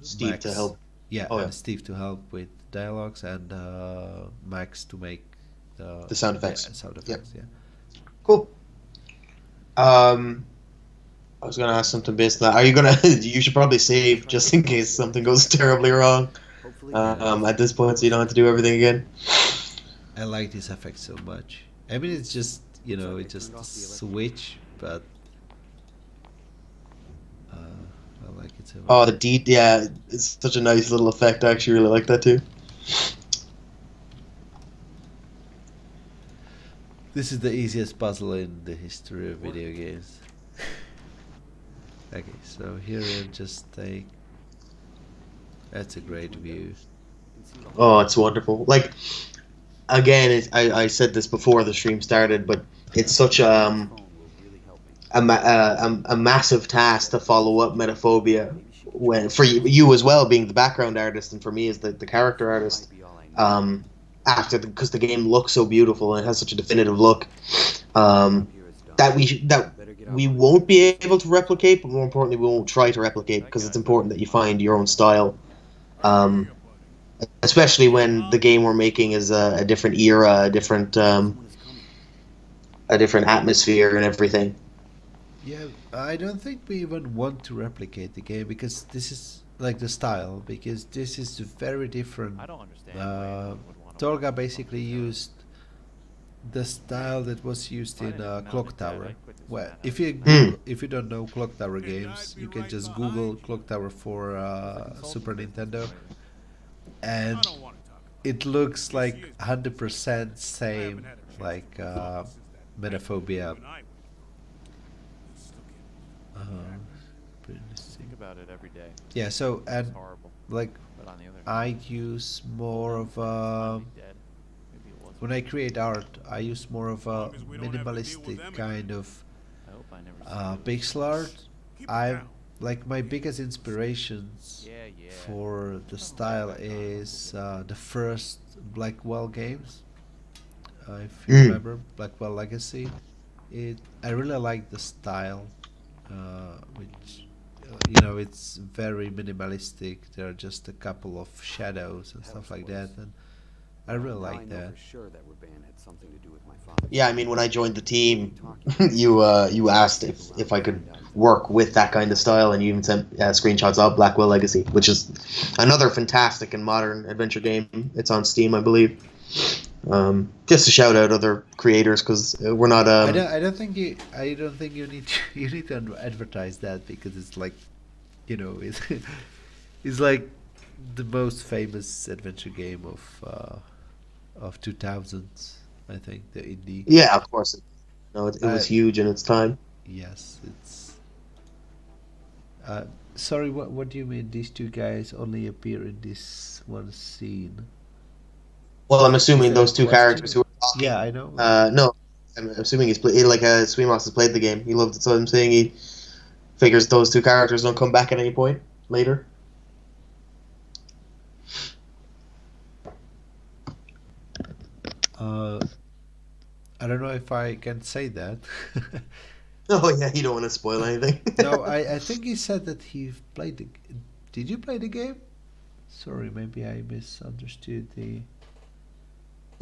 Steve to help. yeah, Oh yeah, and Steve to help with dialogues, and Max to make the sound yeah, effects. sound Yep. effects. Yeah. Cool. Um, I was gonna ask something based on that. Are you gonna? You should probably save just in case something goes terribly wrong. Hopefully, At this point, so you don't have to do everything again. I like this effect so much. I mean, it's just it's just a switch, but I like it so Oh, much. yeah, it's such a nice little effect. I actually really like that too. This is the easiest puzzle in the history of video games. Okay, so here we'll just take. That's a great view. Oh, it's wonderful. Like again, I said this before the stream started, but it's such a massive task to follow up Metaphobia when for you as well being the background artist and for me as the character artist. After because the game looks so beautiful and it has such a definitive look that we won't be able to replicate, but more importantly, we won't try to replicate because it's important that you find your own style. Um, Especially when the game we're making is a different era, a different atmosphere and everything. Yeah, I don't think we even want to replicate the game because this is like the style, because this is very different. I don't understand. Tolga basically used the style that was used in Clock Tower. Well, if you don't know Clock Tower games, you can just Google Clock Tower for Super Nintendo, and it looks like 100% same like Metaphobia. Uh, Think about it every day. yeah, so It's and horrible. like But on the other hand, I use more of finally dead. Maybe it wasn't. when I create art, I use more of a minimalistic kind of I hope I never see pixel art. I like my biggest inspirations Yeah. for the style is the first Blackwell games. If you remember Blackwell Legacy, I really like the style, which it's very minimalistic. There are just a couple of shadows and stuff like that, and I really Now I like know that. for sure that Raban had something to do with my father. Yeah, I mean, when I joined the team, you asked if I could work with that kind of style, and you even sent screenshots of Blackwell Legacy, which is another fantastic and modern adventure game. It's on Steam, I believe. Just to shout out other creators because we're not. I don't think you need to, you need to advertise that because it's like, it's it's like the most famous adventure game of 2000s. I think the indie. Yeah, of course. No, it Uh, was huge in its time. yes, it's. Sorry, what do you mean? These two guys only appear in this one scene? Well, I'm Is assuming that a those two characters question? who are talking. Yeah, I know. No, I'm assuming he's played like Sweemos has played the game. He loved it, so I'm saying Figures those two characters don't come back at any point later. I don't know if I can say that. Oh yeah, you don't want to spoil anything. No, I think he said that he played the. Did you play the game? Sorry, maybe I misunderstood the.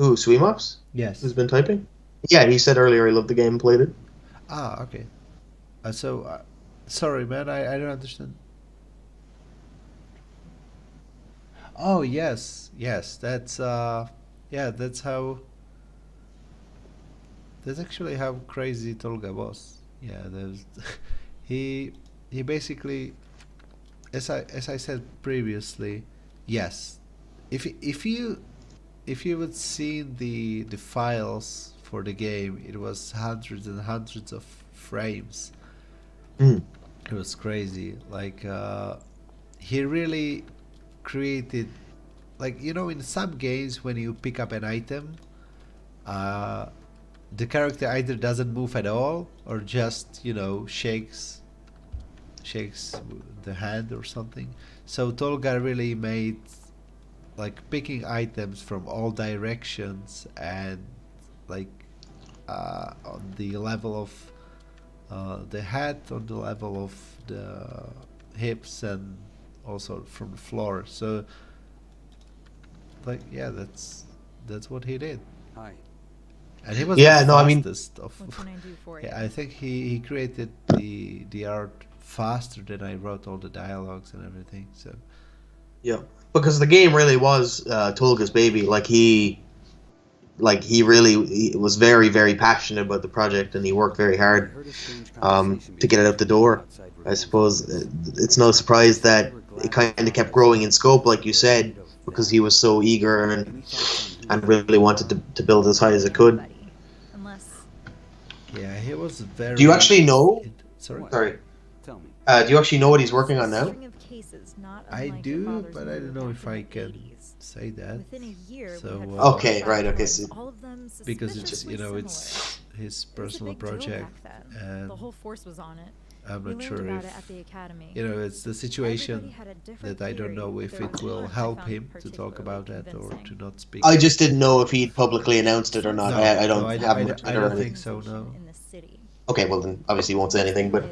Ooh, Sweemops? Yes. Who's been typing? Yeah, he said earlier he loved the game and played it. Ah, okay. Sorry, man, I don't understand. Oh yes, yes, yeah, that's how. That's actually how crazy Tolga was. Yeah, there's, he basically, as I said previously, yes, if you would seen the files for the game, it was hundreds and hundreds of frames. Mm. It was crazy. Like he really created, like in some games when you pick up an item, the character either doesn't move at all or just shakes the hand or something. So Tolga really made like picking items from all directions and like on the level of the head, on the level of the hips, and also from the floor. So like yeah, that's what he did. Hi. And he was Yeah, the no, I mean- fastest of. What can I do for you? Yeah, I think he created the art faster than I wrote all the dialogues and everything. So Yeah, because the game really was Tolga's baby. He was very, very passionate about the project, and he worked very hard to get it out the door. I suppose it's no surprise that it kind of kept growing in scope, like you said, because he was so eager and really wanted to build as high as it could. Unless yeah, he was very. Do you actually know? Sorry. Sorry. Tell me. Do you actually know what he's working on now? string of cases not I unlike your do, father's but I don't murder know back if in I the can 80s. say that. Within a year, So, we had Okay, five right, okay, ones, so- all of them Because it's suspiciously it's similar. his It was a personal big deal project, back then. and The whole force was on it. I'm We not learned sure about if it at the academy. it's the situation Everybody had a different that I don't theory, know but if there it was will one I help found him to talk particularly about that or to convincing. not speak. I just didn't know if he'd publicly announced it or not. No, I no, don't I have don't- much I Twitter or don't anything. think so, no. In the city. Okay, well then obviously you won't say anything, but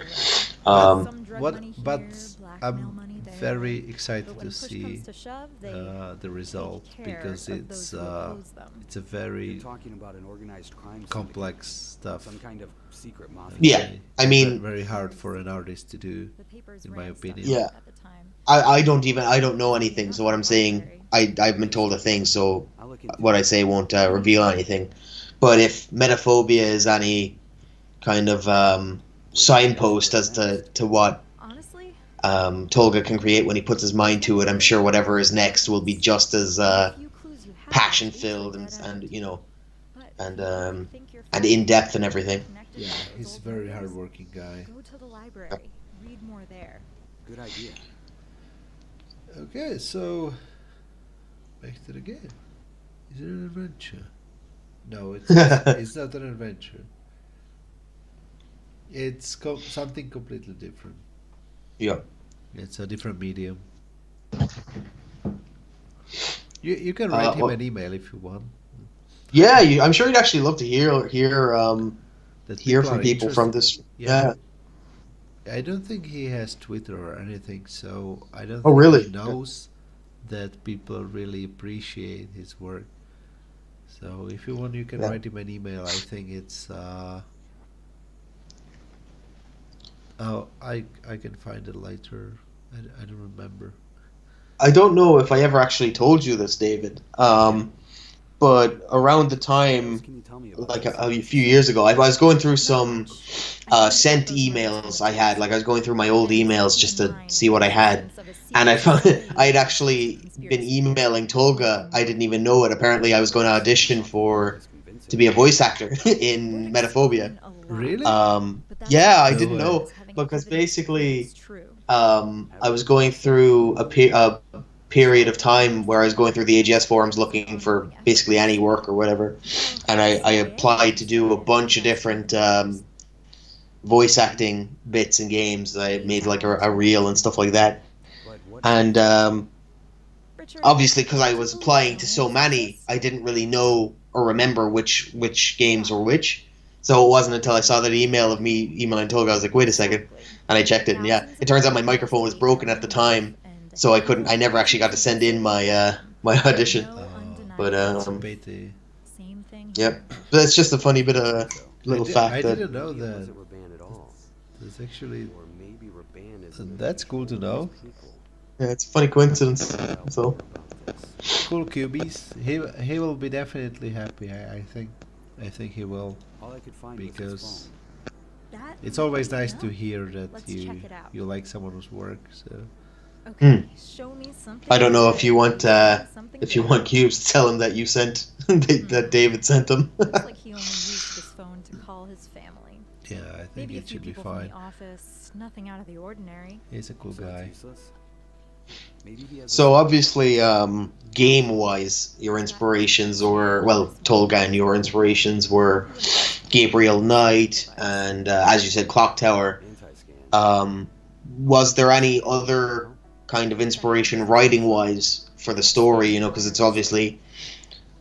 But Some drug what? money But here, blackmail I'm money there. very But excited when to push see comes to shove, they the take result care because of those it's who oppose them. it's a You're very talking about an organized crime complex syndicate, stuff. some kind of secret mafia. Yeah, I mean- very hard for an artist to do. The papers in my ran stuff opinion. Yeah. at the time. I don't know anything. So what I'm saying, I've been told a thing. So I'll look into what I it. say won't reveal anything. But if Metaphobia is any kind of signpost as to what Honestly, Tolga can create when he puts his mind to it, I'm sure whatever is next will be just as a few clues you have, passion each filled will and, lead out. and you know But and if you um, think your and father in depth and was everything. connected Yeah, to those he's a old very murders, hardworking guy. Go to the library. Read more there. Good idea. Okay, so back to the game. Is it an adventure? No, it's not an adventure. It's something completely different. Yeah. It's a different medium. You can write him well- an email if you want. Yeah, I'm sure you'd actually love to hear That hear people from are people from interested. this. Yeah. Yeah. I don't think he has Twitter or anything, so I don't Oh, think really? he knows that people really appreciate his work. So if you want, you can Yeah. write him an email. I think it's oh, I can find it later. I don't remember. I don't know if I ever actually told you this, David. But around the What else time, can you tell me about like this? a few years ago, I was going through Not some much. I think sent those letters emails were I had. Like I was going through my old And emails keep just in to mind see what I the had, existence of a and I secret found society I had and actually conspiracy. been emailing Tolga. I didn't even know it. Apparently, I was going to audition to be a voice actor in Would Metaphobia. explain a lot. Really? But that's Yeah, I No didn't way. know having because evidence basically, is true. I was going through a period of time where I was going through the AGS forums looking for basically any work or whatever, and I applied to do a bunch of different voice acting bits in games. I made like a reel and stuff like that. But what And Richard, obviously, because I do you was believe applying to so aliens many, exist? I didn't really know or remember which games were which. So it wasn't until I saw that email of me emailing Tolga, I was like, wait a second, Exactly. and I checked it, and yeah, Thousands it of turns out my people microphone was investigate broken at the alien life, time, and a so handful I of never actually got to agencies send in my investigate them. my audition. No Oh, undeniable But that's a proof. pity. Same thing Yep, here. but it's just a funny bit of little fact I that didn't know Maybe it that. wasn't Raban at all. That's actually Or maybe Raban is that's cool to know. people. yeah, it's a funny coincidence. So About this. Cool cubies. He will be definitely happy. I think. I think he will, All I could find was his because phone. That it's always nice yeah. to hear that Let's you check it out. you like someone's work. So Okay, show me something. I don't know good. if you want Show me something if you good. want Cubes to tell him that you sent that David sent him. Looks like he only used this phone to call his family. yeah, I think Maybe a it few should be people from fine. the office. Nothing out of the ordinary. He's a cool So it's guy. useless? Maybe he has a So secret. obviously, game-wise, your inspirations, or well, Tolga and your inspirations were Gabriel Knight and, as you said, Clock Tower. Anti-scan. Was there any other kind of inspiration writing-wise for the story? You know, because it's obviously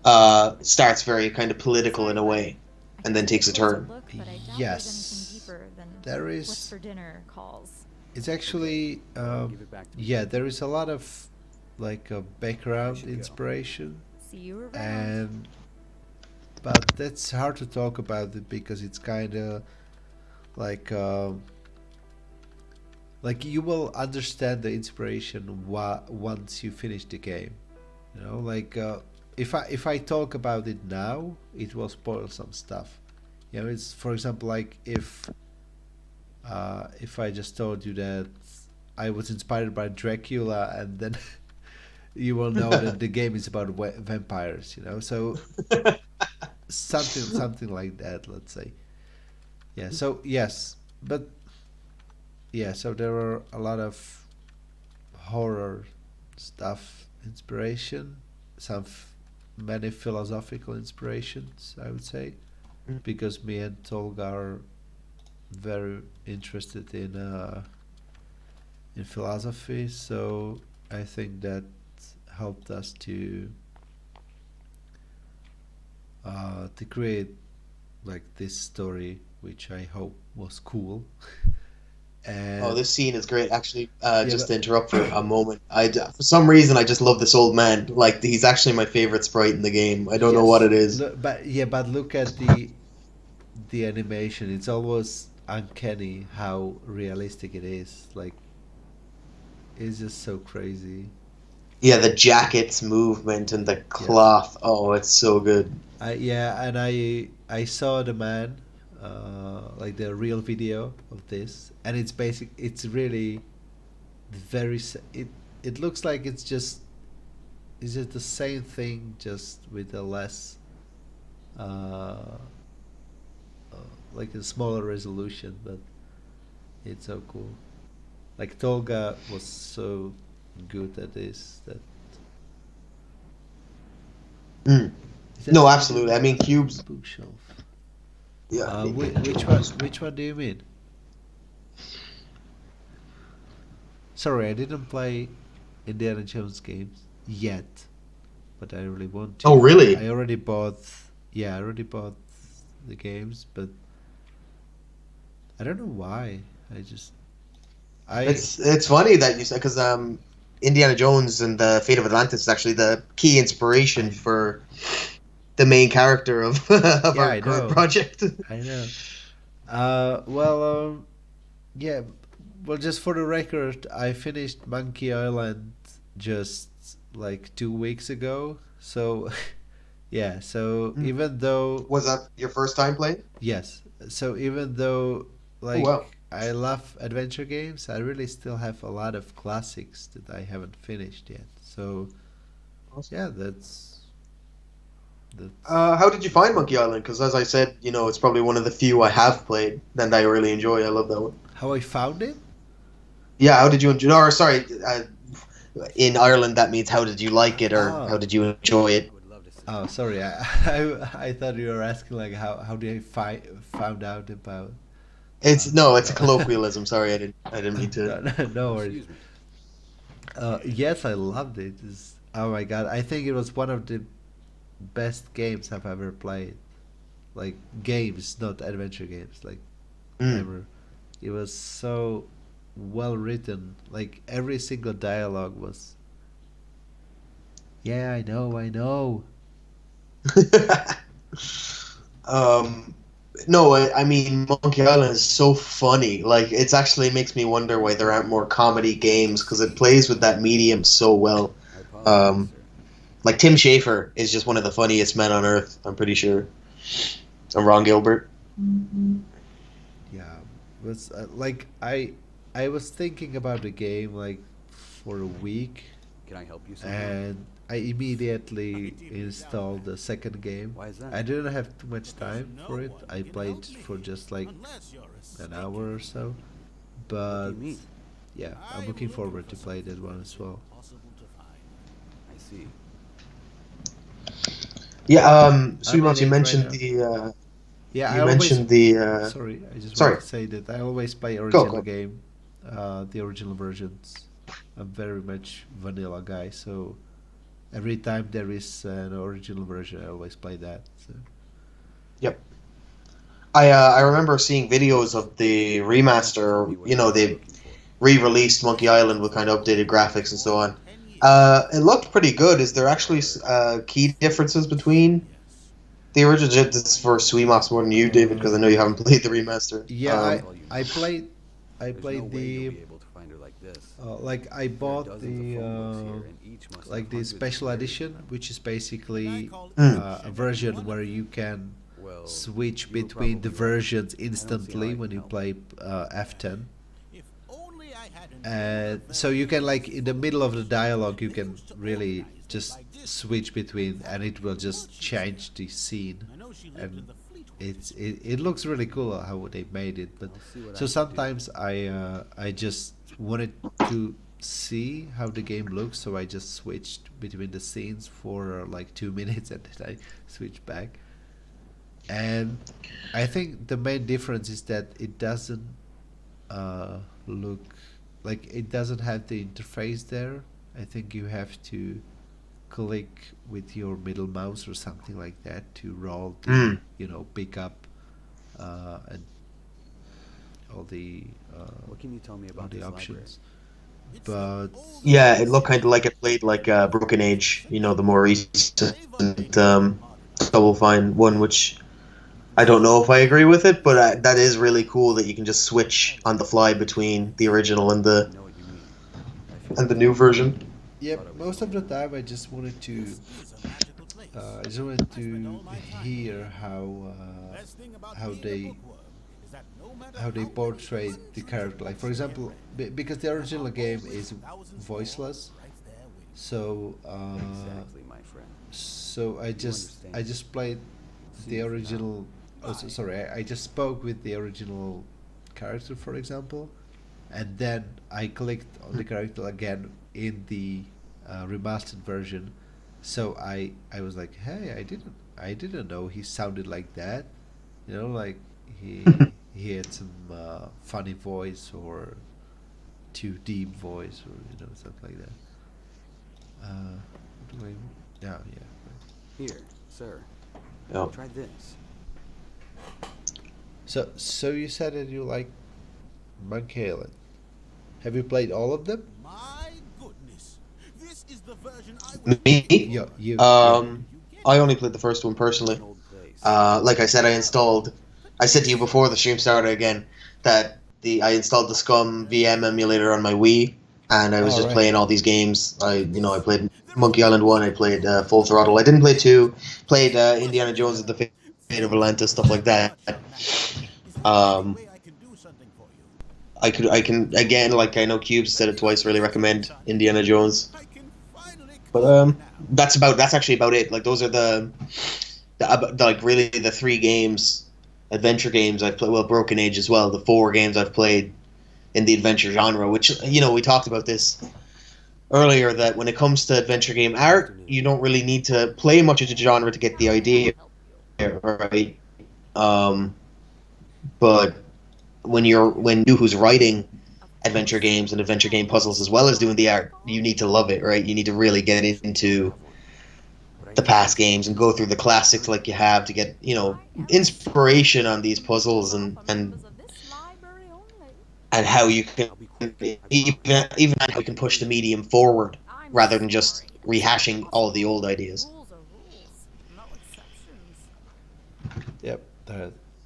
starts very kind of political in a way, and then takes a turn. Look, but I doubt Yes. there's anything deeper than There what's is. for dinner calls. It's actually Give it back to me. yeah. There is a lot of like a background should go. inspiration, See you around. and but that's hard to talk about it because it's kind of like you will understand the inspiration once you finish the game. You know, like if I talk about it now, it will spoil some stuff. You know, it's, for example, like if I just told you that I was inspired by Dracula, and then you will know that the game is about vampires. You know, so something like that. Let's say, yeah. So yes, but yeah. So there are a lot of horror stuff inspiration, many philosophical inspirations, I would say, because me and Tolga are very interested in philosophy, so I think that helped us to create like this story, which I hope was cool. And Oh, this scene is great. Actually, just but- to interrupt for a moment, for some reason I just love this old man. Like he's actually my favorite sprite in the game. I don't know what it is. But look at the animation. It's almost uncanny how realistic it is. Like, it's just so crazy. Yeah, the jacket's movement and the cloth. Oh, it's so good. I saw the man, like the real video of this, and it's basic. It's really it looks like it's just the same thing, just with a less like a smaller resolution, but it's so cool. Like Tolga was so good at this that. Mm. Is that No, the absolutely. I mean, cubes. bookshelf? Yeah. I mean, Which one do you mean? Sorry, I didn't play Indiana Jones games yet, but I really want to. Oh, really? I already bought. Yeah, I already bought the games, but I don't know why. It's funny that you said, because Indiana Jones and the Fate of Atlantis is actually the key inspiration for the main character of Yeah, our I current know. project. I know. Yeah. Well, just for the record, I finished Monkey Island just like 2 weeks ago. So, yeah. So even though Was that your first time playing? yes, so even though like wow. I love adventure games, I really still have a lot of classics that I haven't finished yet. So, Awesome. yeah, that's. How did you find Monkey Island? Because as I said, it's probably one of the few I have played that I really enjoy. I love that one. How I found it? Yeah, how did you enjoy? Or sorry, in Ireland that means how did you like it, or Oh. how did you enjoy it? I would love to see. Oh, sorry. I thought you were asking like how did I found out about. It's a colloquialism. Sorry, I didn't mean to. No worries. Excuse me. Yes, I loved it. Oh my god, I think it was one of the best games I've ever played. Like games, not adventure games. Like Mm. ever. It was so well written. Like every single dialogue was. Yeah, I know, I know. um, no, I mean Monkey Island is so funny. Like it's actually makes me wonder why there aren't more comedy games because it plays with that medium so well. I apologize, Um, sir. like Tim Schafer is just one of the funniest men on earth. I'm pretty sure. And Ron Gilbert. Yeah, it was like I was thinking about the game like for a week, Can I help you somehow? and I immediately installed the second game. Why is that? I didn't have too much time for it. I played for just like an hour or so, What but do you mean? yeah, I'm looking forward to play that one as well. I see. Yeah. I'm Sweetmouse, in you it right mentioned now. the. Yeah, I You always. mentioned the. Sorry, I just Sorry. want to say that I always play Go, original go. game, the original versions. I'm very much vanilla guy, so every time there is an original version, I always play that. So. Yep. I remember seeing videos of the Tell remaster. me what You know, you're they looking for. re-released Monkey Island with kind of updated graphics and so on. It looked pretty good. Is there actually key differences between the original? This is for Sweetmouse more than you, David, because I know you haven't played the remaster. Yeah, Um, I played There's no way you'll the be able to find her like this. like I There are bought dozens the of phone books here, and each must like have the hundreds of special various edition, numbers. which is basically Mm. a version where you can Well, switch you were between the probably right. versions I don't see how instantly I when can you help. play F10. And so you can like in the middle of the dialogue you can really just switch between and it will just change the scene, and it looks really cool how they made it. But I'll see what I so can do. sometimes I just wanted to see how the game looks, so I just switched between the scenes for like 2 minutes and then I switched back. And I think the main difference is that it doesn't look like it doesn't have the interface there. I think you have to click with your middle mouse or something like that to roll the Mm. pick up and all the What can you tell me all about the this options. But Yeah, it looked kind of like it played like Broken Age, you know, the more recent Double Fine one, which I don't know if I agree with it, but that is really cool that you can just switch on the fly between the original and library? I know what you mean. I feel the new version. yeah, most of the time I just wanted to hear how they portray the character. Like for example, because the original game is voiceless, so exactly, my friend. so I understand. just played the Seems original. Oh, sorry, I just spoke with the original character, for example, and then I clicked on the character again in the remastered version. So I was like, hey, I didn't know he sounded like that. Like he had some funny voice or too deep voice or something like that. What do yeah, yeah. Here, sir. Yeah. Try this. So you said that you like Monkey Island. Have you played all of them? Me? Yeah, you. I only played the first one personally. An old place. Like I said, I said to you before the stream started again that I installed the Scum VM emulator on my Wii, and I was just Alright. playing all these games. I played Monkey Island 1, I played Full Throttle. I didn't play 2. Played Indiana Jones and the Fate of Atlantis, stuff like that. Um, I can again, like I know Cubes said it twice. Really recommend Indiana Jones. But that's actually about it. Like those are the like really the 3 games, adventure games I've played. Well, Broken Age as well. The 4 games I've played in the adventure genre. Which we talked about this earlier, that when it comes to adventure game art, you don't really need to play much of the genre to get the idea, right? But when you who's writing adventure games and adventure game puzzles as well as doing the art, you need to love it, right? You need to really get into the past games and go through the classics like you have to get, inspiration on these puzzles and how you can even how you can push the medium forward rather than just rehashing all of the old ideas. Yep,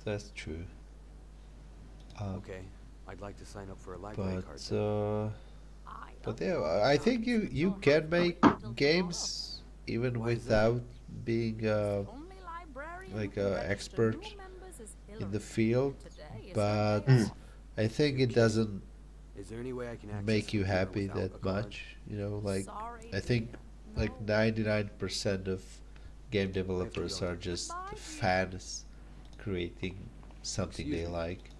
that's true. Okay, I'd like to sign up for a library card. But yeah, I think you can make games even without being like a expert in the field, but I think it doesn't Is there any way I can access make you the computer happy without that a card? much. Like I think like 99% of game developers are just fans creating something they like.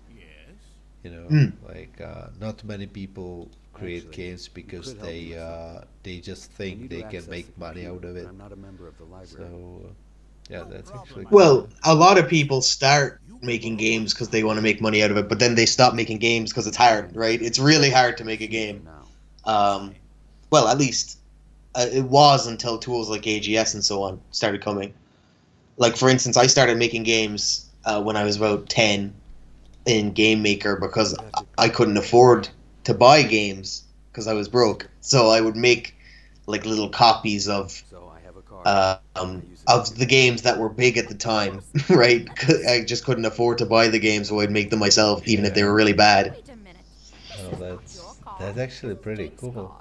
Like not many people create Actually, games you because could help me with something. they just I think need they to can access make the money out computer, of but it. I'm not a member of the library. So yeah, that's actually Well, a lot of people start making games because they want to make money out of it, but then they stop making games because it's hard, right? It's really hard to make a game. Well, at least it was until tools like AGS and so on started coming. Like, for instance, I started making games when I was about 10 in Game Maker because I couldn't afford to buy games because I was broke. So I would make like little copies of So I have a card. of the games that were big at the time, right? I just couldn't afford to buy the games, so I'd make them myself, even if they were really bad. Wait a minute. Oh, that's actually pretty cool.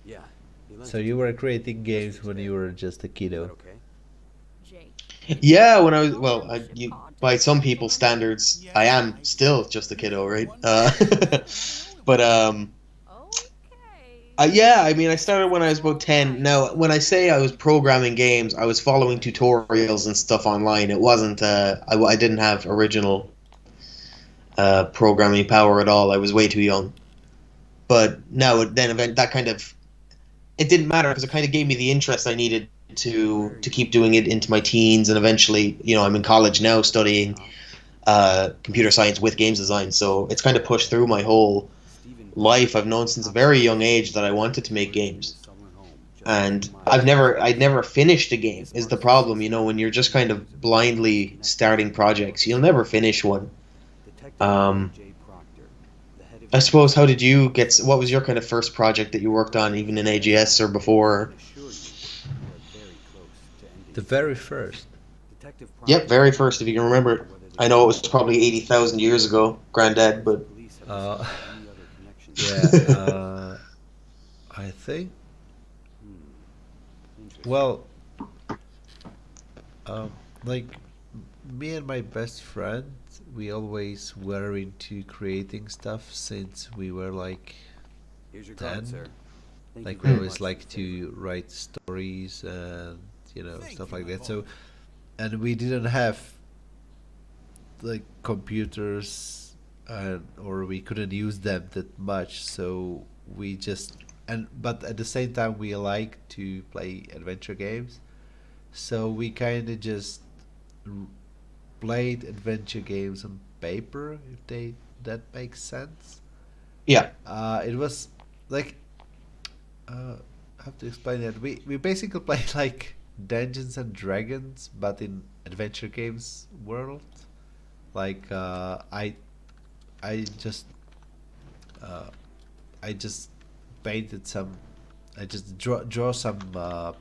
Yeah. he lent So it you to were me. creating games when you were just a Is that kiddo. okay? Yeah, when I was by some people's standards, I am still just a kiddo, right? But yeah, I mean, I started when I was about 10. Now, when I say I was programming games, I was following tutorials and stuff online. It wasn't, I didn't have original programming power at all. I was way too young. But no, that kind of, it didn't matter because it kind of gave me the interest I needed to keep doing it into my teens. And eventually, I'm in college now studying computer science with games design. So it's kind of pushed through my whole life. I've known since a very young age that I wanted to make games, and I'd never finished a game is the problem. When you're just kind of blindly starting projects, you'll never finish one. I suppose, how did you what was your kind of first project that you worked on, even in AGS or before? The very first. Yep, very first, if you can remember it. I know it was probably 80,000 years ago, Granddad, but Yeah, I think. Well, like me and my best friend, we always were into creating stuff since we were like Here's your card, 10. sir. Thank Like you we very always much like for the favor. to write stories and stuff like that. So, and we didn't have like computers or we couldn't use them that much, so we just but at the same time we like to play adventure games, so we kind of just r- played adventure games on paper, if that makes sense. yeah. It was like how to explain it. We basically played like Dungeons and Dragons, but in adventure games world. Like I just uh, I just painted some. I just draw some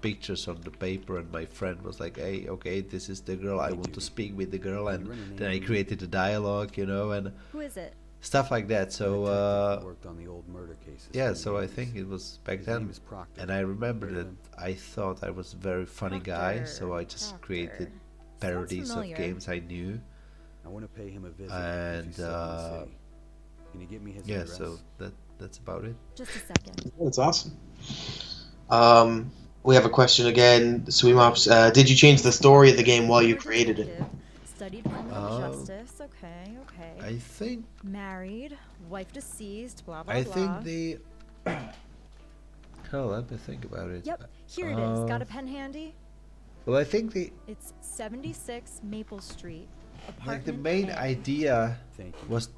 pictures on the paper, and my friend was like, "Hey, okay, this is the girl. I want to speak with the girl," and then I created a dialogue, and Who is it? stuff like that. So Worked on the old murder cases yeah, for so I years. think it was back His name then, is Proctor. and I remember Heard of that him? I thought I was a very funny guy, so I just created parodies of familiar. games I knew. I want to pay him a visit. And, if he's still in the city. Can you get me his Yeah, address? so that's about it. Just a second. That's awesome. We have a question again. Sweemops, did you change the story of the game while you Former created it? detective, studied criminal Um, justice. Okay, okay. I think Married, wife deceased, blah blah I blah. think the oh, let me think about it. Yep, here it is. Got Uh, a pen handy? Well, I think the It's 76 Maple Street, like the Apartment main A. idea Thank you. was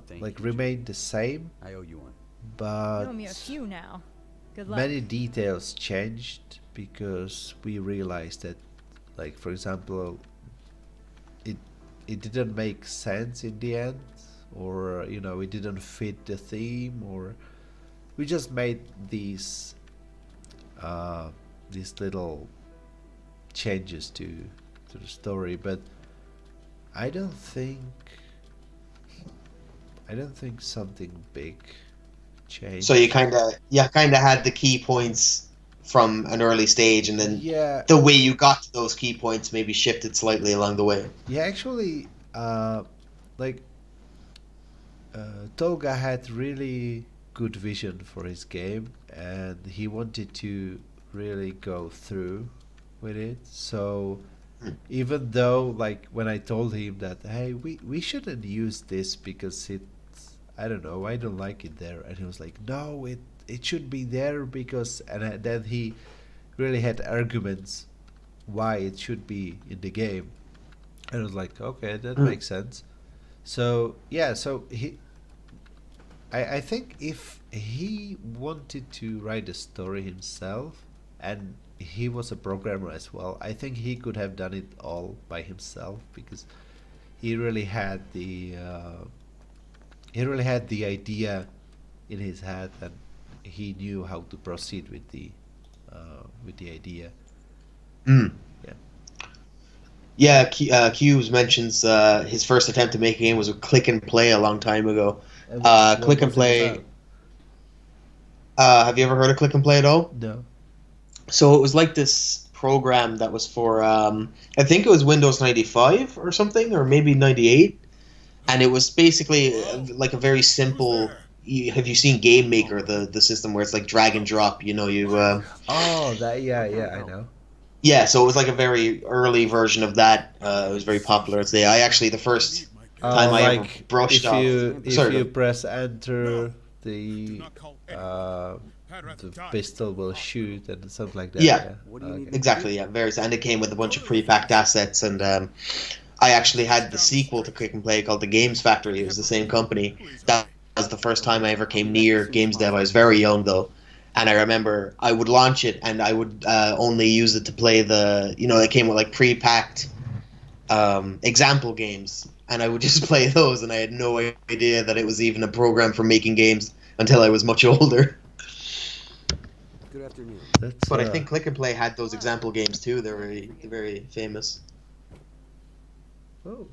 Thank like you, remained the same, I owe you one. You but owe me a few now. Good luck. many details changed because we realized that, like for example, it it didn't make sense in the end, or it didn't fit the theme, or we just made uh, these little changes to the story. But I don't think I don't think something big changed. So you kind of had the key points from an early stage, and then Yeah, the way you got to those key points maybe shifted slightly along the way. yeah. Actually, like Tolga had really good vision for his game, and he wanted to really go through with it. So even though, like, when I told him that, hey, we shouldn't use this because I don't know, I don't like it there, and he was like, no, it should be there because, and then he really had arguments why it should be in the game, and I was like, okay, that Mm. makes sense. So yeah, so I think if he wanted to write a story himself, and he was a programmer as well, I think he could have done it all by himself because he really had the idea in his head, and he knew how to proceed with the idea. Mm. Yeah. Yeah, Cubes mentions his first attempt to make a game was a click and play a long time ago. And Click and was it play. about? Have you ever heard of click and play at all? No. So it was like this program that was for I think it was Windows 95 or something, or maybe 98, and it was basically like a very simple. Have you seen Game Maker, the system where it's like drag and drop? Oh, that, yeah, I know. Yeah, so it was like a very early version of that. It was very popular. I actually the first time I ever Like brushed if off. you Sorry, press enter, uh, the pistol will shoot and something like that. Yeah. Yeah. What do you need? exactly. Yeah, and it came with a bunch of pre-packed assets, and I actually had the sequel to Click and Play called the Games Factory. It was the same company. That was the first time I ever came near games dev. I was very young though, and I remember I would launch it and I would only use it to play it came with like pre-packed example games, and I would just play those, and I had no idea that it was even a program for making games until I was much older. Good afternoon. That's, But I think Click and Play had those example games too. They're very famous. Oh,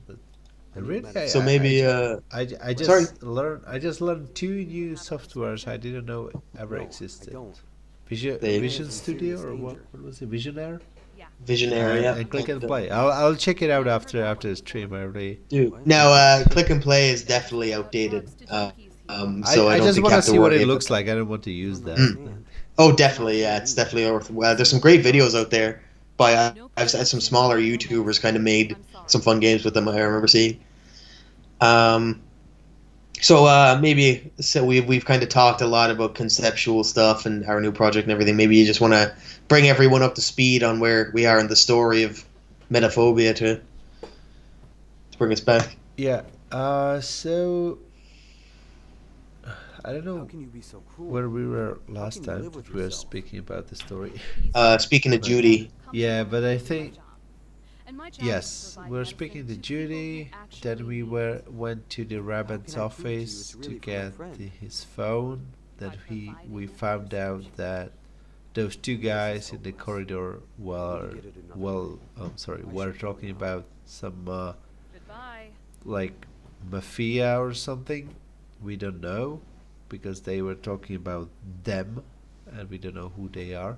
really? So maybe I just Sorry. learned two new softwares I didn't know ever No, existed. I don't. They- Vision Studio, or what was it? Visionaire? Yeah. Visionary, yeah. And Click and Play. I'll check it out after the stream. I really. Dude. Now, Click and Play is definitely outdated. So I I don't just think you want to have to see what worry it about- looks like. I don't want to use that. Oh, definitely, yeah. It's definitely worth. There's some great videos out there by I've had some smaller YouTubers kind of made some fun games with them. I remember seeing. Maybe we've kind of talked a lot about conceptual stuff and our new project and everything. Maybe you just want to bring everyone up to speed on where we are in the story of Metaphobia to bring us back. Yeah. So I don't How know can you be so cruel? where we were last can you time live with that we were yourself? speaking about the story. Speaking of Judy, Yeah, but I think And my job is to yes, provide we're medicine speaking to to people who Judy. actually Then we need it. went to the rabbit's can I prove to you office it's to really for my get friend? his phone. Then we found out that those two guys in the corridor were talking about some Goodbye. like mafia or something. We don't know because they were talking about them, and we don't know who they are.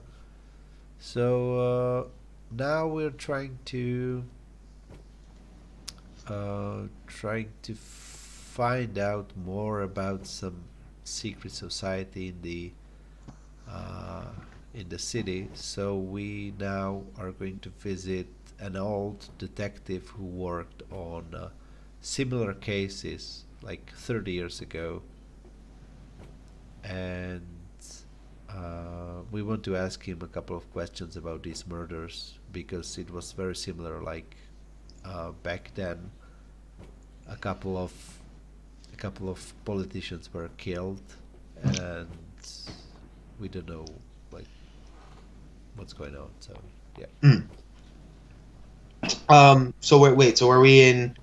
So now we're trying to find out more about some secret society in the city. So we now are going to visit an old detective who worked on similar cases like 30 years ago, and we want to ask him a couple of questions about these murders because it was very similar, like back then a couple of politicians were killed, and we don't know like what's going on. So yeah. So wait. So are we in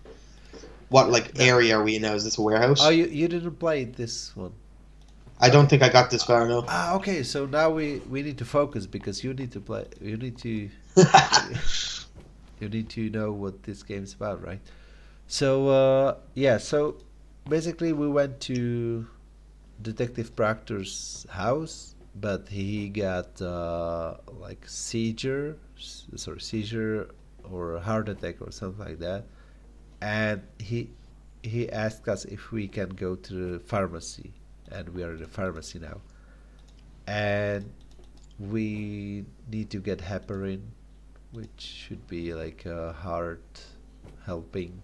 what like area are we in now? Is this a warehouse? Oh, you didn't play this one. I don't think I got this far. No. Okay, so now we need to focus because you need to play. You need to you need to know what this game's about, right? So yeah, so basically we went to Detective Proctor's house, but he got like seizure or a heart attack or something like that, and he asked us if we can go to the pharmacy, and we are in the pharmacy now, and we need to get heparin, which should be like a heart helping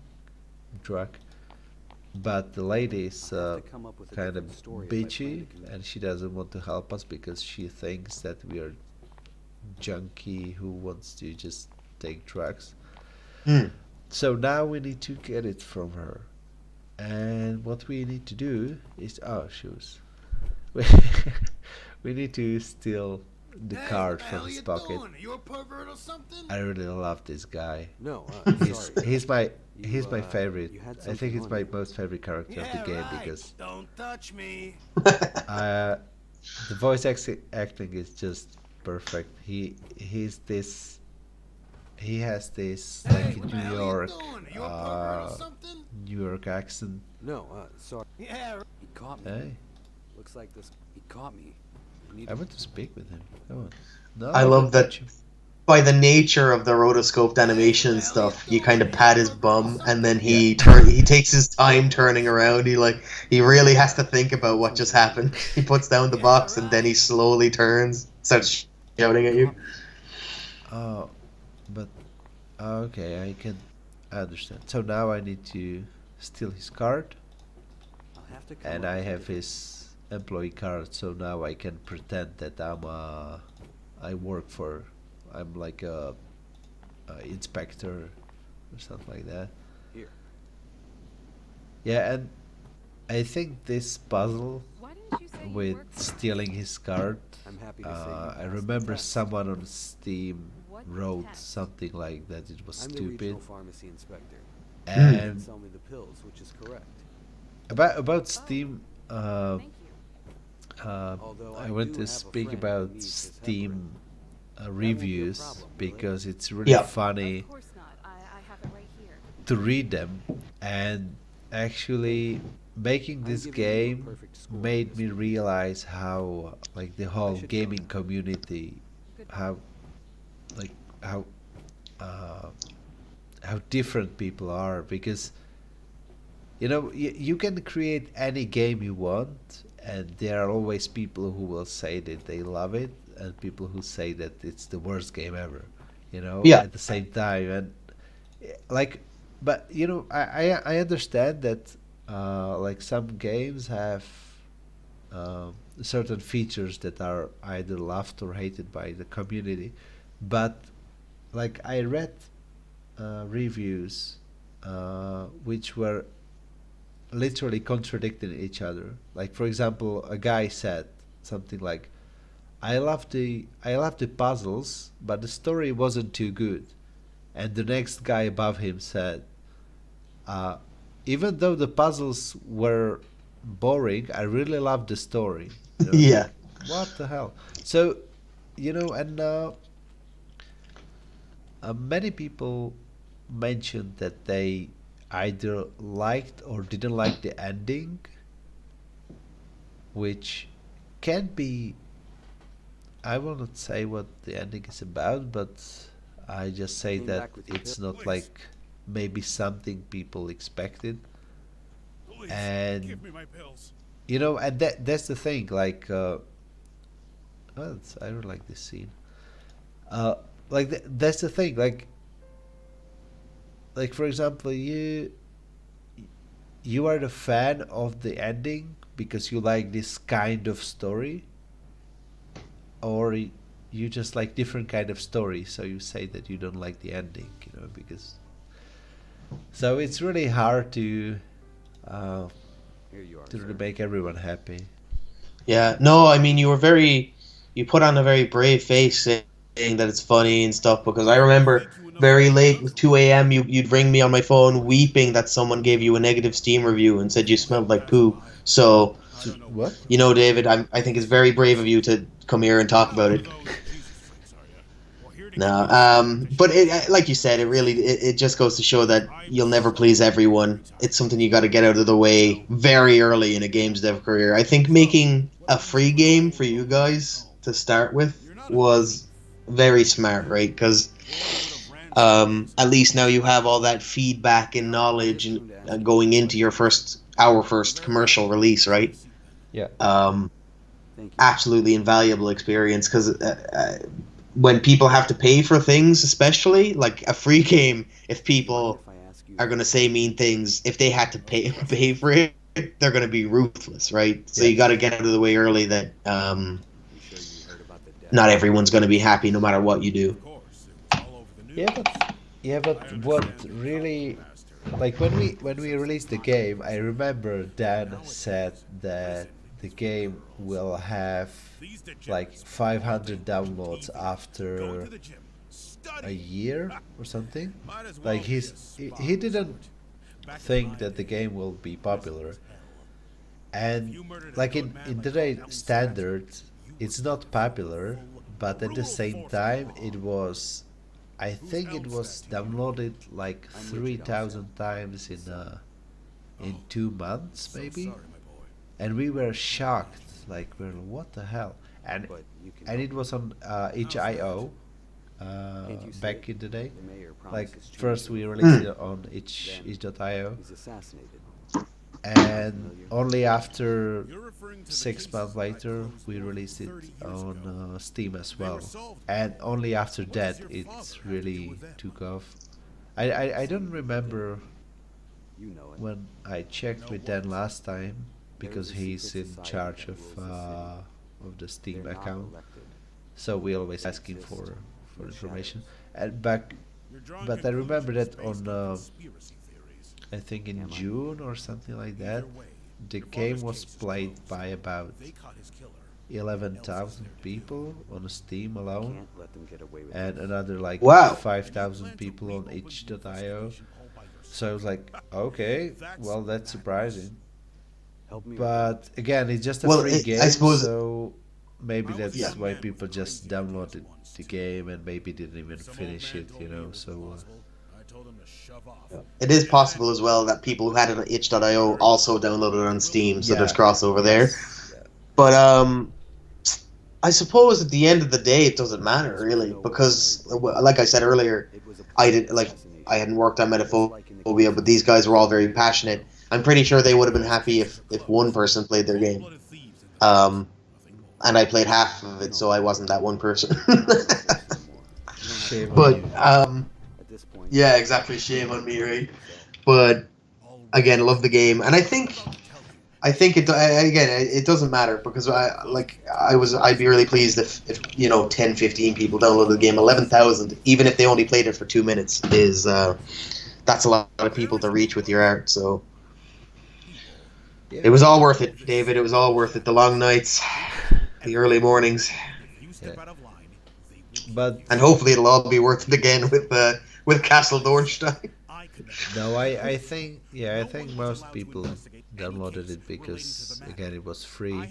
drug. But the lady is I'll have to come up with a kind of different story if I plan bitchy, to commit. and she doesn't want to help us because she thinks that we are junkie who wants to just take drugs. So now we need to get it from her. And what we need to do is shoes. We, we need to steal the card from his pocket. You a pervert or something? I really love this guy. No, He's sorry. he's my You, favorite. you had I something think he's on my you. most favorite character of the game because Don't touch me. the voice acting is just perfect. He has this like What the hell you a pervert or something? New York accent. No, sorry. Yeah. He caught me. Hey, Looks like this. He caught me. I need I want to speak with him. Come on. No, I love don't that. touch him. By the nature of the rotoscoped animation and stuff, you kind of pat his bum, and then he takes his time turning around. He really has to think about what just happened. He puts down the box, and then he slowly turns, starts shouting at you. Oh, but okay, I understand. So now I need to steal his card, I'll have to come and up I with a have different- his employee card. So now I can pretend that I work for, I'm like a inspector or something like that. Here. Yeah, and I think this puzzle Why didn't you say you with worked for stealing his card. I'm happy to say you I passed the remember test. someone on Steam What wrote test? something like that it was I'm the stupid. regional pharmacy inspector. You And sell me the pills, which is correct. about Steam, Thank you. Although I I want do to have a speak friend who about needs his Steam won't be a reviews problem, will it? because it's really Yeah. funny Of course not. I have it right here. to read them, and actually making I'm this giving you a game perfect score, made me Mr. realize how like the whole should gaming go. community, Good. how like uh, how different people are, because you can create any game you want, and there are always people who will say that they love it and people who say that it's the worst game ever, Yeah. at the same time. And like, but I understand that like some games have certain features that are either loved or hated by the community, but like I read reviews which were literally contradicting each other. Like for example, a guy said something like, I love the puzzles, but the story wasn't too good." And the next guy above him said, "Even though the puzzles were boring, I really loved the story." Yeah. What the hell? So, and many people mentioned that they either liked or didn't like the ending, which can be. I will not say what the ending is about, but I just say Came that back with your it's pill- not like maybe something people expected. Please, And give me my pills. and that's the thing. Like, I don't like this scene. Like that's the thing. Like for example, you are the fan of the ending because you like this kind of story, or you just like different kind of story. So you say that you don't like the ending, because So it's really hard uh, Here you are, to really sir. make everyone happy. Yeah, no, I mean you put on a very brave face saying that it's funny and stuff because I remember very late with 2 a.m. You'd ring me on my phone weeping that someone gave you a negative Steam review and said you smelled like poo. So, So what? David, I think it's very brave of you to come here and talk about it. No, but like you said, it just goes to show that you'll never please everyone. It's something you got to get out of the way very early in a games dev career. I think making a free game for you guys to start with was very smart, right? Because at least now you have all that feedback and knowledge and going into your first commercial release, right? Yeah. Thank you. Absolutely invaluable experience because when people have to pay for things, especially like a free game, if people If I ask you, are going to say mean things, if they had to pay for it, they're going to be ruthless, right? So Yeah. you got to get out of the way early that I'm sure you heard about the death. not everyone's going to be happy no matter what you do. Yeah, but what really, like when we released the game, I remember Dan said that the game will have like 500 downloads after a year or something. Like he didn't think that the game will be popular, and like in today's standards, it's not popular, but at the same time, it was. I think it was downloaded like 3,000 times in 2 months maybe, and we were shocked. Like what the hell? And But you can and it was on itch.io Can't you see back it? in the day. The mayor Like promises first change. we released it on itch.io, He's assassinated. and only after 6 months later we released it on Steam as well, and only after that it really took off. I don't remember You know it. when I checked with Dan last time because he's in charge of the Steam They're not account, elected. so we always ask him for information. And back, but I remember that on I think in June or something like that, the game was played by about 11,000 people on Steam alone, Can't let them get away with and this. another like Wow. 5,000 people on itch.io. So I was like, okay, well that's surprising. Help me. But again, it's just a Well, free I game, suppose- so maybe that's Yeah. why people just downloaded the game and maybe didn't even finish it, you know. So it is possible as well that people who had it on itch.io also downloaded it on Steam, so there's crossover there. Yeah. But I suppose at the end of the day, it doesn't matter really because, like I said earlier, It was a I hadn't worked on Metaphobia, but these guys were all very passionate. I'm pretty sure they would have been happy if one person played their game. And I played half of it, so I wasn't that one person. Shame on but you. At this point. yeah, exactly. Shame on me, right? But again, love the game, and I think it doesn't matter because I'd be really pleased if 10, 15 people downloaded the game. 11,000, even if they only played it for 2 minutes, is that's a lot of people to reach with your art. So Yeah. it was all worth it, David. It was all worth it. The long nights, the early mornings, Yeah. But and hopefully it'll all be worth it again with Castle Dornstein. no, I think I think most people downloaded it because again it was free.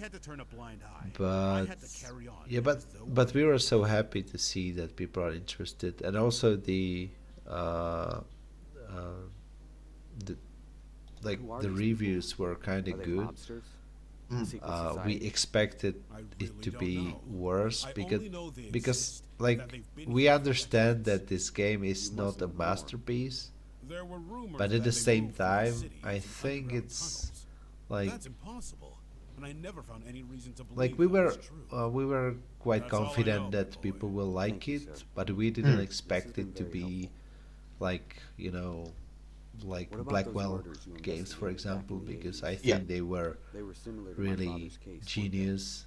But yeah, but we were so happy to see that people are interested, and also the like Who are the these reviews were kind Are of they good. mobsters? Mm. Secret We society? expected it to be worse because like we understand that this game is not a masterpiece, but at the same time I think it's like like we were quite confident that people will like it, but we didn't expect it to be like like What about those Blackwell murders you games, for investigated back example, in the because 80s? I think Yeah. they were They were similar to my really father's case, weren't they? genius,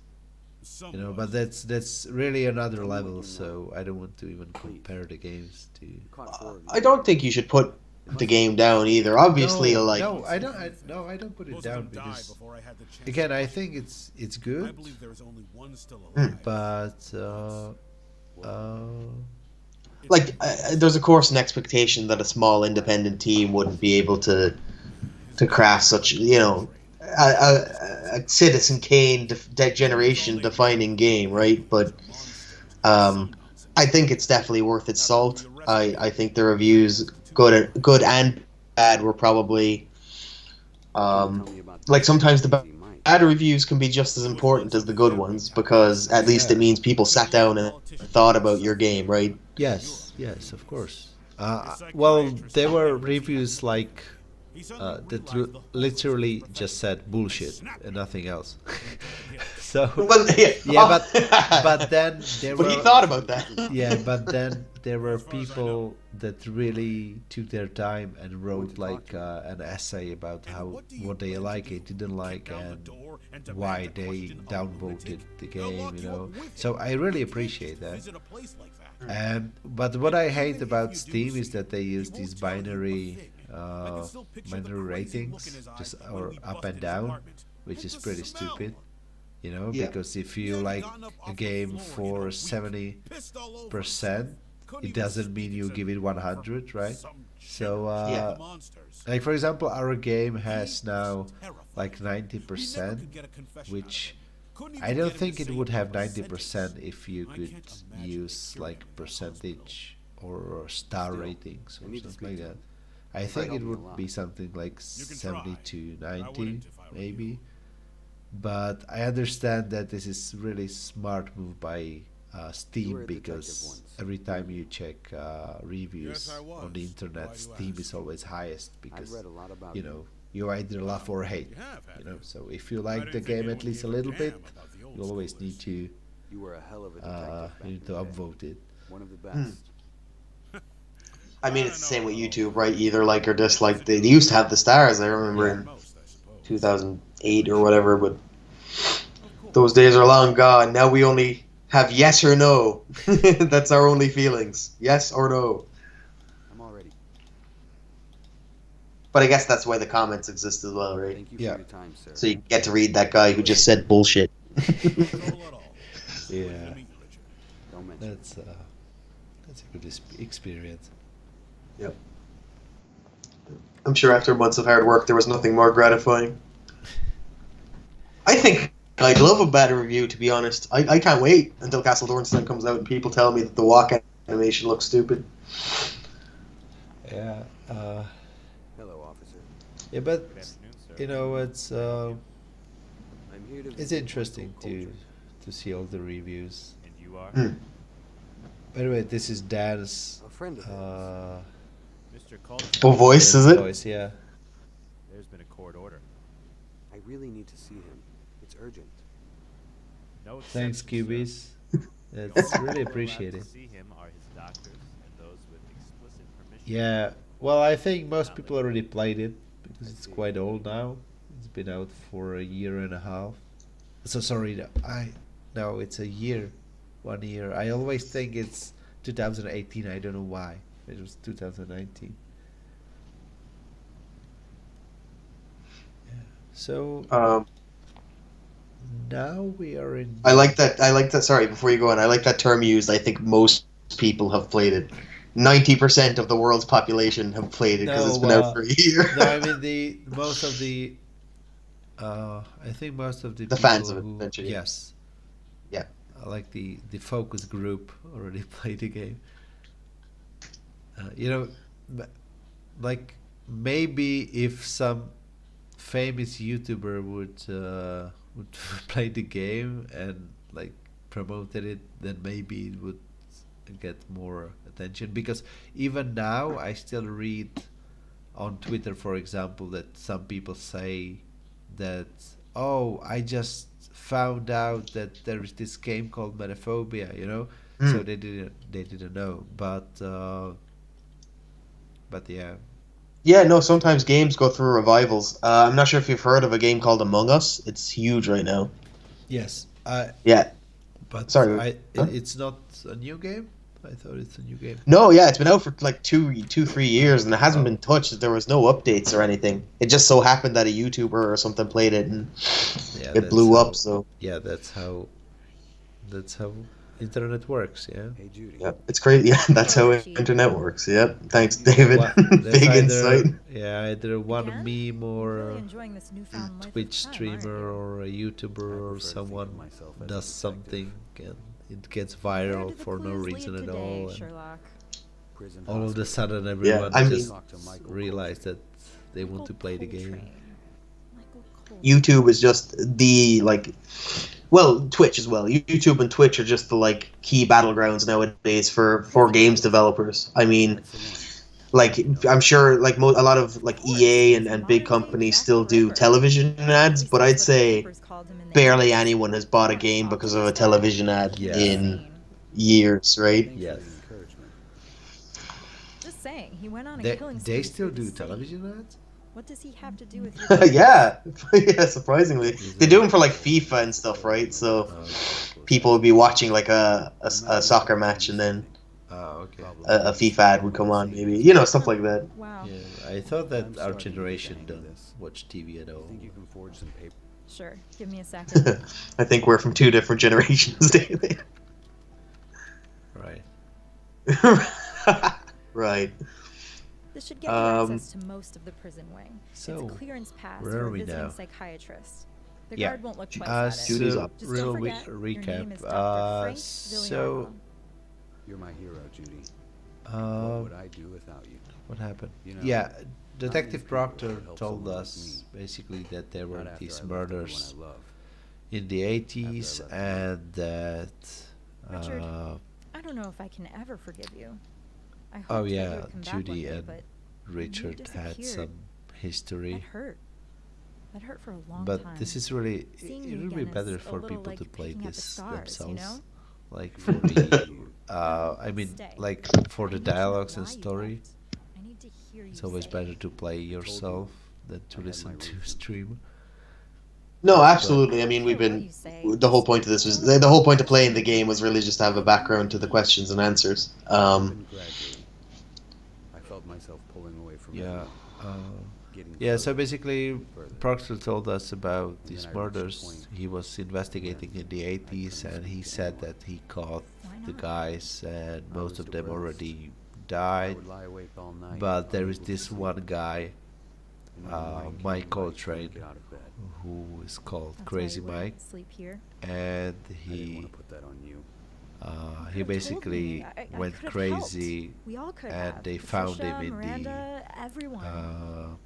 but that's really another Tell me what level, you so know. I don't want to even Please. compare the games to. Caught four of I you. don't think you should put the game down either. Obviously, no, like no, I don't. I don't put it Most of down them died because before I had the chance again, to I play. think it's I good, believe there is only one still Hmm. alive. but uh, like there's of course an expectation that a small independent team wouldn't be able to craft such, a Citizen Kane generation defining game, right? But I think it's definitely worth its salt. I think the reviews, good and bad, were probably like sometimes the bad reviews can be just as important as the good ones, because at least it means people sat down and thought about your game, right? yes, of course. Well, there were reviews like that literally just said bullshit and nothing else. So Well, yeah, yeah, but then there but were he thought about that. yeah, but then there were people that really took their time and wrote like an essay about what they like and didn't like and why they downvoted the game, you know. So I really appreciate that. And but what I hate about Steam is that they use these binary ratings, just or up and down, which is pretty stupid. You know, Yeah. because if you like a game for 70%, it doesn't mean you give it 100, right? So, Yeah. like for example, our game has now like 90%, which I don't think it would have 90% if you could use like percentage or star ratings or something like that. I think it would be something like 70 to 90, maybe. But I understand that this is really smart move by Steam, because every time you check reviews on the internet, Steam is always highest because you either love or hate. You know, so if you like the game at least a little bit, you always need to You were a hell of a you need to upvote it. One of the best. I mean, it's the same with YouTube, right? Either like or dislike. They used to have the stars. I remember in 2008 or whatever, but those days are long gone. Now we only have yes or no. That's our only feelings. Yes or no. I'm all ready. But I guess that's why the comments exist as well, right? Thank you Yeah. for your time, sir. So you get to read that guy who just said bullshit. Yeah, Don't mention it. that's a good experience. Yep. I'm sure after months of hard work, there was nothing more gratifying. I think I'd love a bad review, to be honest. I can't wait until Castle Dornstein comes out and people tell me that the walk animation looks stupid. Yeah, Hello, officer. yeah, but Good afternoon, sir. you know it's I'm here to it's visit interesting local culture. to see all the reviews. And you are? Hmm. By the way, this is Dan's A friend of his. Mr. Calder, Oh, voice, is it? voice, yeah. there's been a court order. I really need to see him. It's urgent. No Thanks, exceptions, QBs. sir. It's The only really people allowed appreciated. to see him are his doctors and those with explicit permission. Yeah, well, I think most people already played it because it's quite old now. It's been out for a year and a half. So sorry, no, it's a year, 1 year. I always think it's 2018. I don't know why. It was 2019. Yeah. So now we are in. I like that. Sorry, before you go on, I like that term used. I think most people have played it. 90% of the world's population have played it because it's been out for a year. No, I mean most of the. I think most of the The people fans of it, who, eventually. yes, Yeah. like the focus group already played the game. You know, like maybe if some famous YouTuber would play the game and like promoted it, then maybe it would get more attention. Because even now, I still read on Twitter, for example, that some people say that, oh, I just found out that there is this game called Metaphobia, you know. So they didn't know, but yeah. Yeah, no, sometimes games go through revivals. I'm not sure if you've heard of a game called Among Us. It's huge right now. Yes, Yeah. but Sorry, huh? it's not a new game. I thought it's a new game. No, yeah, it's been out for like 3 years, and it hasn't been touched. There was no updates or anything. It just so happened that a YouTuber or something played it, and Yeah, it blew how, up. So yeah, that's how internet works. Yeah. Hey, Judy. yeah, it's crazy. Yeah, that's how Archie. internet works. Yep. Thanks, David. That's Big either, insight. yeah, either one Again? meme I'm or really enjoying this newfound life of Twitch crime, streamer aren't you? or a YouTuber I or prefer to think of someone myself as a does detective. something and it gets Where viral did the for no clues lead reason at today, all. And Sherlock? Prison all of a hospital. sudden, everyone I mean- just Talk to Michael realized Coltrane. that they want Michael to play the game. Coltrane. Michael Coltrane. YouTube is just the well, Twitch as well. YouTube and Twitch are just the key battlegrounds nowadays for games developers. I mean, That's the one. I'm sure a lot of EA and big companies still do television ads, but I'd say barely anyone has bought a game because of a television ad Yeah. in years, right? Thanks Yes. for the encouragement. Just saying, he went on a They, killing they spree still through the do city. television ads? What does he have to do with your Yeah, yeah. Surprisingly, they do them for FIFA and stuff, right? So people would be watching a soccer match, and then Oh, okay. a FIFA ad would come on, maybe stuff like that. Wow. Yeah, I thought that I'm our starting to get generation the hang of don't this. watch TV at all. Think you can forge some paper? Sure. Give me a second. I think we're from two different generations, David. Right. Right. This should get you access to most of the prison wing. So, it's a clearance pass where for are a we visiting now? psychiatrist. The Yeah. guard won't look twice at it. Judy's so, up. Just real don't forget, your name recap. is Dr. Frank So, Villaramo. You're my hero, Judy. What uh, would I do without you? what happened? You know, Yeah, many Detective people Proctor help told someone like us me. basically that there were Not after these I left everyone murders I love. in the 80s After I left and that. Richard, Uh, I don't know if I can ever forgive you. I hoped oh that you yeah, would come back Judy one day, and but Richard had disappeared. some that history. hurt. That hurt for a long But time. this is really, Seeing it you would be again is better a for little people like to play picking at the this stars, themselves. you know? Like for the, I Let's mean, stay. like for I the need to know dialogues and why you story, left. I need to hear it's you always say better it. to play you yourself than to I had listen my to reasons. stream. No, absolutely. I mean, I we've don't care what been. you say, The whole just point of this was don't the whole point of playing the question game was really just to have a background to the questions and answers. Happened gradually. I felt myself pulling away from Yeah. everyone, Uh, getting yeah, so further basically, and further. Proctor told us about And these then I reached a murders. point He was investigating in the 80s and he said that he caught Why the not? guys and I most was of them depressed. already I died. would lie awake all night, But there is unable to this sleep. one guy, And when the morning came, Mike I couldn't Coltrane, get out of bed. who is called That's Crazy why you wouldn't Mike, sleep here. and I didn't he want to put that on you. You he could've told basically me. I went could've crazy, helped. We all could and have. they found Patricia, him in Miranda, everyone. the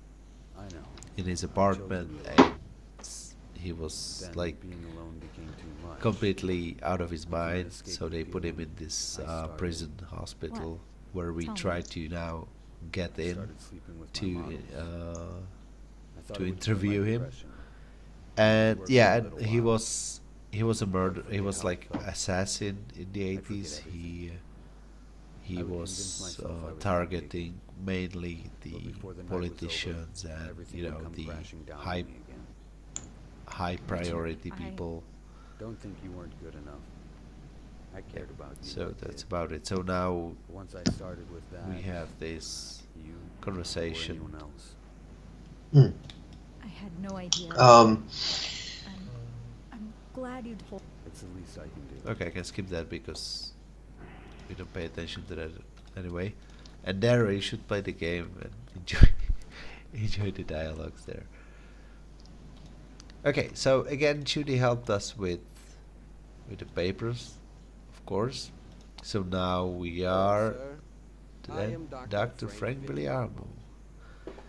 I know. in his I chose apartment, to be alone. and he was Then like being alone became too much. completely out of his I couldn't mind. escape So the they put him feeling. in this I started- prison hospital where we Tell me. try to now get I in started sleeping with my to models. I thought to it would cure my interview him. depression. and worked yeah, for a and little he while. was a murder. He forget was how it like felt. assassin in the I forget 80s. He I would was convince myself I was targeting mainly the But before the night was over, politicians and everything you would know come the crashing down on high me again. priority I- people. Don't think you weren't good enough. I cared about you. So I that's did. about it. So now But once I started with that, we have this you conversation. or anyone else. I had no idea. Um, I'm glad you told. It's the least I can do. Okay, I can skip that because we don't pay attention to that anyway. And there you should play the game and enjoy enjoy the dialogues there. Okay, so again Judy helped us with the papers, of course. So now we are Dr. Frank Villaramo.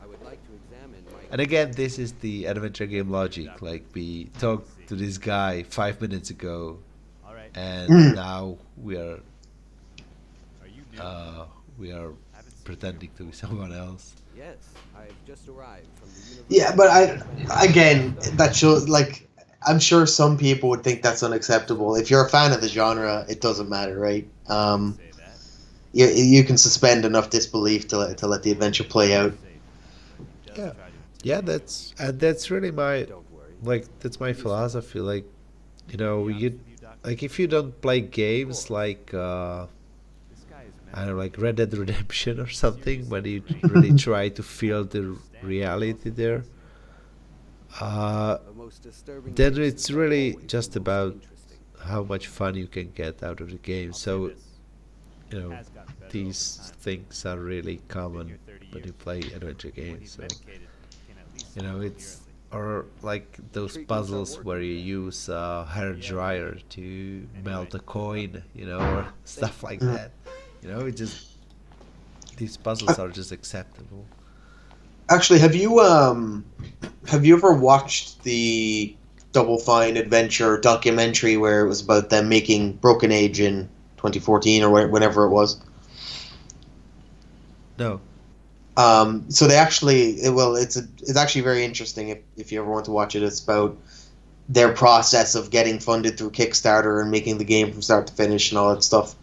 I would like to examine my And again, this is the adventure game logic. Like we talked to this guy 5 minutes ago, All right. and now we are Are you new? Haven't seen pretending to be someone else. Yes, I've just arrived from the university. yeah, but that shows I'm sure some people would think that's unacceptable. If you're a fan of the genre, it doesn't matter, right? Say that. You can suspend enough disbelief to let the adventure play out. Just Yeah. try to Yeah, that's really my Don't worry. that's my philosophy. Like, you know, be honest you with you, Doctor. like if you don't play games like I don't know, like Red Dead Redemption or something, when you really try to feel the reality there. The most disturbing Then cases it's are really always just the most about interesting. how much fun you can get out of the game. I'll say So, this, you know, has gotten better these over time. things are really Been common here 30 when you years. play adventure When games. he's So, medicated, he can at least you speak know, it's coherently. or like those Treatments are puzzles where working you again. use a hair Yeah, dryer to melt a Anyway, coin, you know, or stuff like Mm. that. You know, it just these puzzles are just acceptable. Actually, have you ever watched the Double Fine Adventure documentary where it was about them making Broken Age in 2014 or whenever it was? No. So they actually, it's actually very interesting if you ever want to watch it. It's about their process of getting funded through Kickstarter and making the game from start to finish and all that stuff.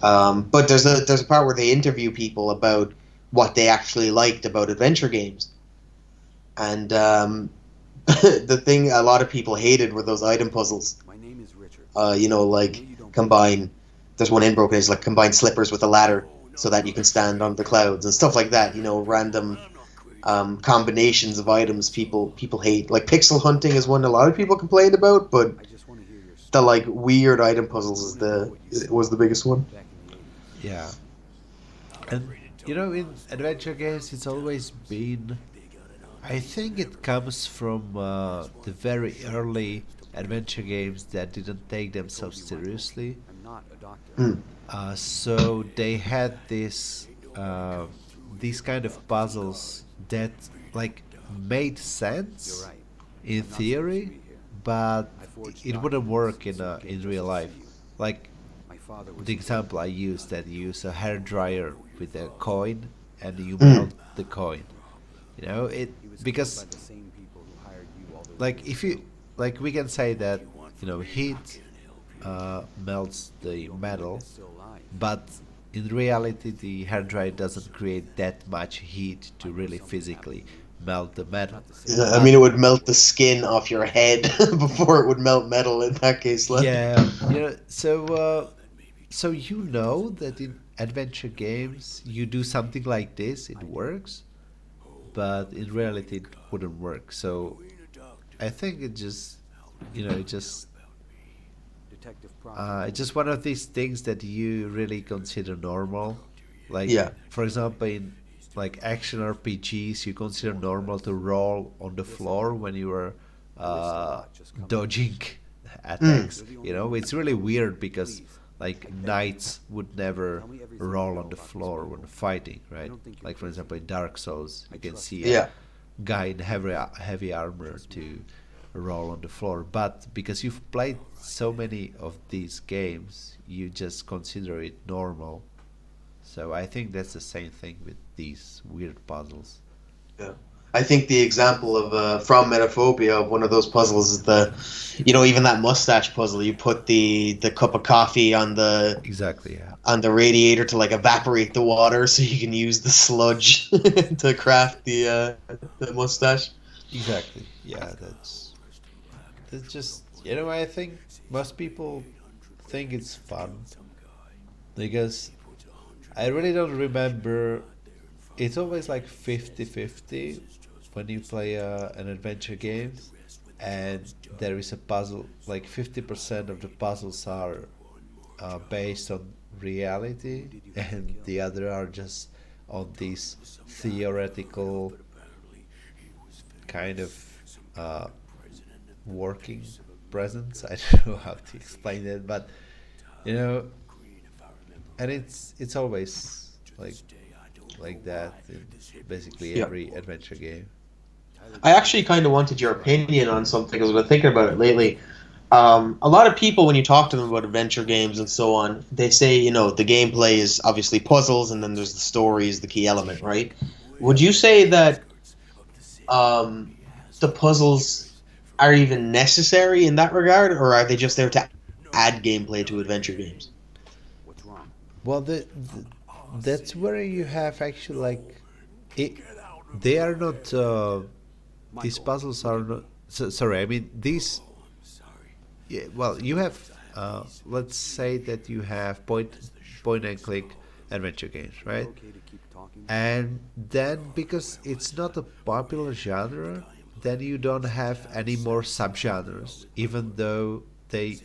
Hello? But there's a part where they interview people about what they actually liked about adventure games, and the thing a lot of people hated were those item puzzles. My name is Richard. You know, I know like you don't combine. There's one in Broken Age, like combine slippers with a ladder so that you can stand on the clouds and stuff like that. You know, random combinations of items people hate. Like pixel hunting is one a lot of people complained about, but I just want to hear your the story. like weird item puzzles was the biggest one. Back in the 80s. Yeah. And you know, in adventure games, it's always been. I think it comes from the very early adventure games that didn't take themselves seriously. I'm not a doctor. Mm. So they had these kind of puzzles that like made You're sense right. in I'm not supposed to theory, be here. but I forged it wouldn't documents work in so I came in just real to life. see you. Like My father was the example I used, that you use a hair dryer with a coin and you Mm. melt the coin. You know it He was killed because by the same people who hired you all those like years if you ago. like we can say that heat melts the metal, Is still alive. but in reality the hair dryer doesn't create that much heat to really physically melt the metal. Not the same. Yeah, I mean, it would melt the skin off your head before it would melt metal. In that case, like. Yeah, you know, so you know that in adventure games you do something like this, it works, but in reality it wouldn't work. So I think it just, you know, Detective it's just one of these things that you really consider normal. Like, Yeah. for example, in like action RPGs, you consider normal to roll on the floor when you are dodging attacks. You know, it's really weird because like knights would never roll on the floor when fighting, right? Like for example, in Dark Souls, you can see a Yeah. guy in heavy armor to roll on the floor, but because you've played so many of these games, you just consider it normal. So I think that's the same thing with these weird puzzles. Yeah. I think the example of from Metaphobia of one of those puzzles is even that mustache puzzle. You put the cup of coffee Exactly, yeah. on the radiator to like evaporate the water, so you can use the sludge to craft the mustache. Exactly, yeah. That's just, you know, I think most people think it's fun because I really don't remember. It's always like 50-50 when you play an adventure game, and there is a puzzle. Like 50% of the puzzles are based on reality, and the other are just on these theoretical kind of uh, working presence. I don't know how to explain it, but you know, and it's always like that in basically Yeah. every adventure game. I actually kind of wanted your opinion on something because I've been thinking about it lately. A lot of people, when you talk to them about adventure games and so on, they say, the gameplay is obviously puzzles, and then there's the story is the key element, right? Would you say that the puzzles are even necessary in that regard, or are they just there to add gameplay to adventure games? What's wrong? Well, that's where you have actually like it. They are not. These puzzles are not. Sorry, I mean these. Yeah, well, you have. Let's say that you have point and click adventure games, right? Okay to keep talking? And then because it's not a popular genre, then you don't have any more subgenres, even though they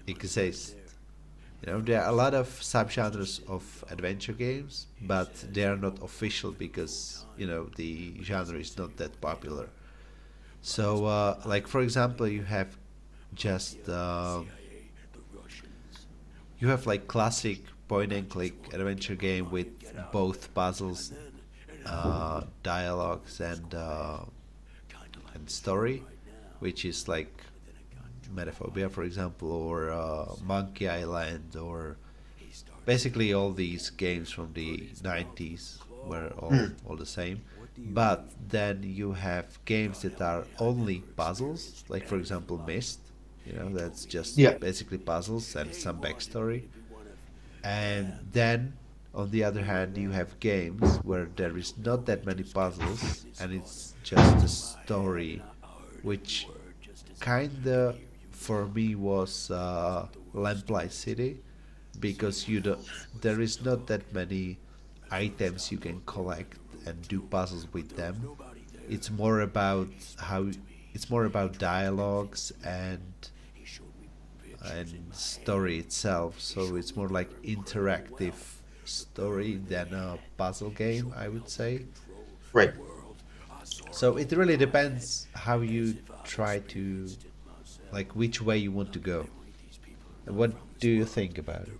exist. You know, there are a lot of subgenres of adventure games, but they are not official because the genre is not that popular. So, like for example, you have just you have like classic point and click adventure game with both puzzles, dialogues, and story, which is like Metaphobia, for example, or Monkey Island, or basically all these games from the 90s were all the same. But then you have games that are only puzzles, like for example Myst. That's just Yeah. basically puzzles and some backstory. And then on the other hand, you have games where there is not that many puzzles and it's just a story, which kinda for me was Lamplight City, because there is not that many items you can collect and do puzzles with them. It's more about how it's more about dialogues and story itself. So it's more like interactive story than a puzzle game, I would say. Right. So it really depends how you try to, like, which way you want to go. And what do you think about it?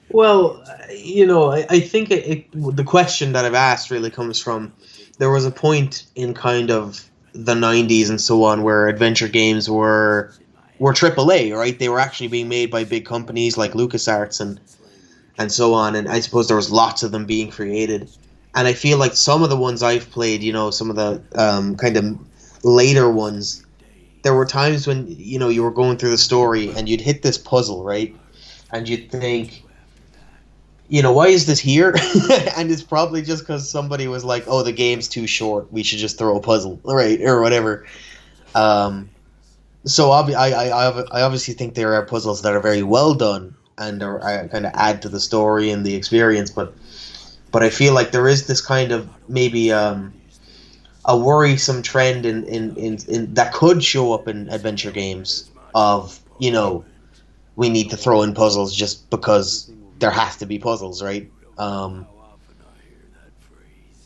Well, I think the question that I've asked really comes from there was a point in kind of the 90s and so on where adventure games were AAA, right? They were actually being made by big companies like LucasArts and so on, and I suppose there was lots of them being created. And I feel like some of the ones I've played, some of the kind of later ones, there were times when you were going through the story and you'd hit this puzzle, right? And you'd think, why is this here? And it's probably just because somebody was like, oh, the game's too short, we should just throw a puzzle, right? Or whatever. So I obviously think there are puzzles that are very well done and are kind of add to the story and the experience, but I feel like there is this kind of maybe a worrisome trend in that could show up in adventure games of we need to throw in puzzles just because there has to be puzzles, right?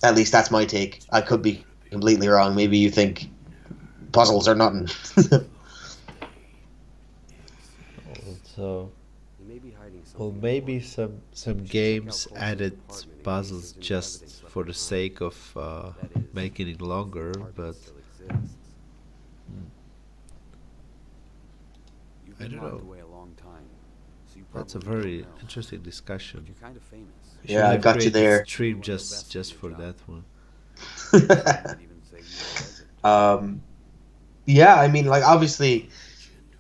At least that's my take. I could be completely wrong. Maybe you think puzzles are nothing. So, He may be hiding well, something maybe important. some games added puzzles just for the sake of making it longer, but Still exists. You've I been don't locked know. away a long time, so you That's a probably very don't know. interesting discussion. You're kind of famous. We should Yeah, I have got you created a there. stream just for that one. I'd even say you're a legend. Yeah, I mean, like, obviously,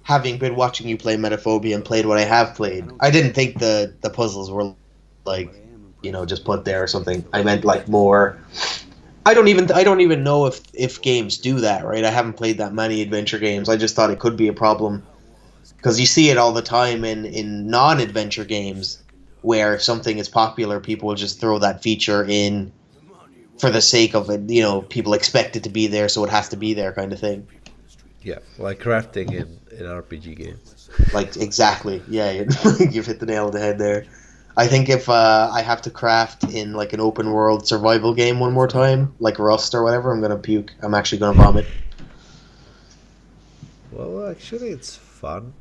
having been watching you play Metaphobia and played what I have played, I didn't think the puzzles were, like, just put there or something. I meant, like, more... I don't even know if games do that, right? I haven't played that many adventure games. I just thought it could be a problem. Because you see it all the time in non-adventure games, where if something is popular, people will just throw that feature in for the sake of it. People expect it to be there, so it has to be there, kind of thing. Yeah, like crafting in RPG games. Like, exactly. Yeah, you've hit the nail on the head there. I think if I have to craft in, like, an open world survival game one more time, like Rust or whatever, I'm gonna puke. I'm actually gonna vomit. Well, actually, it's fun.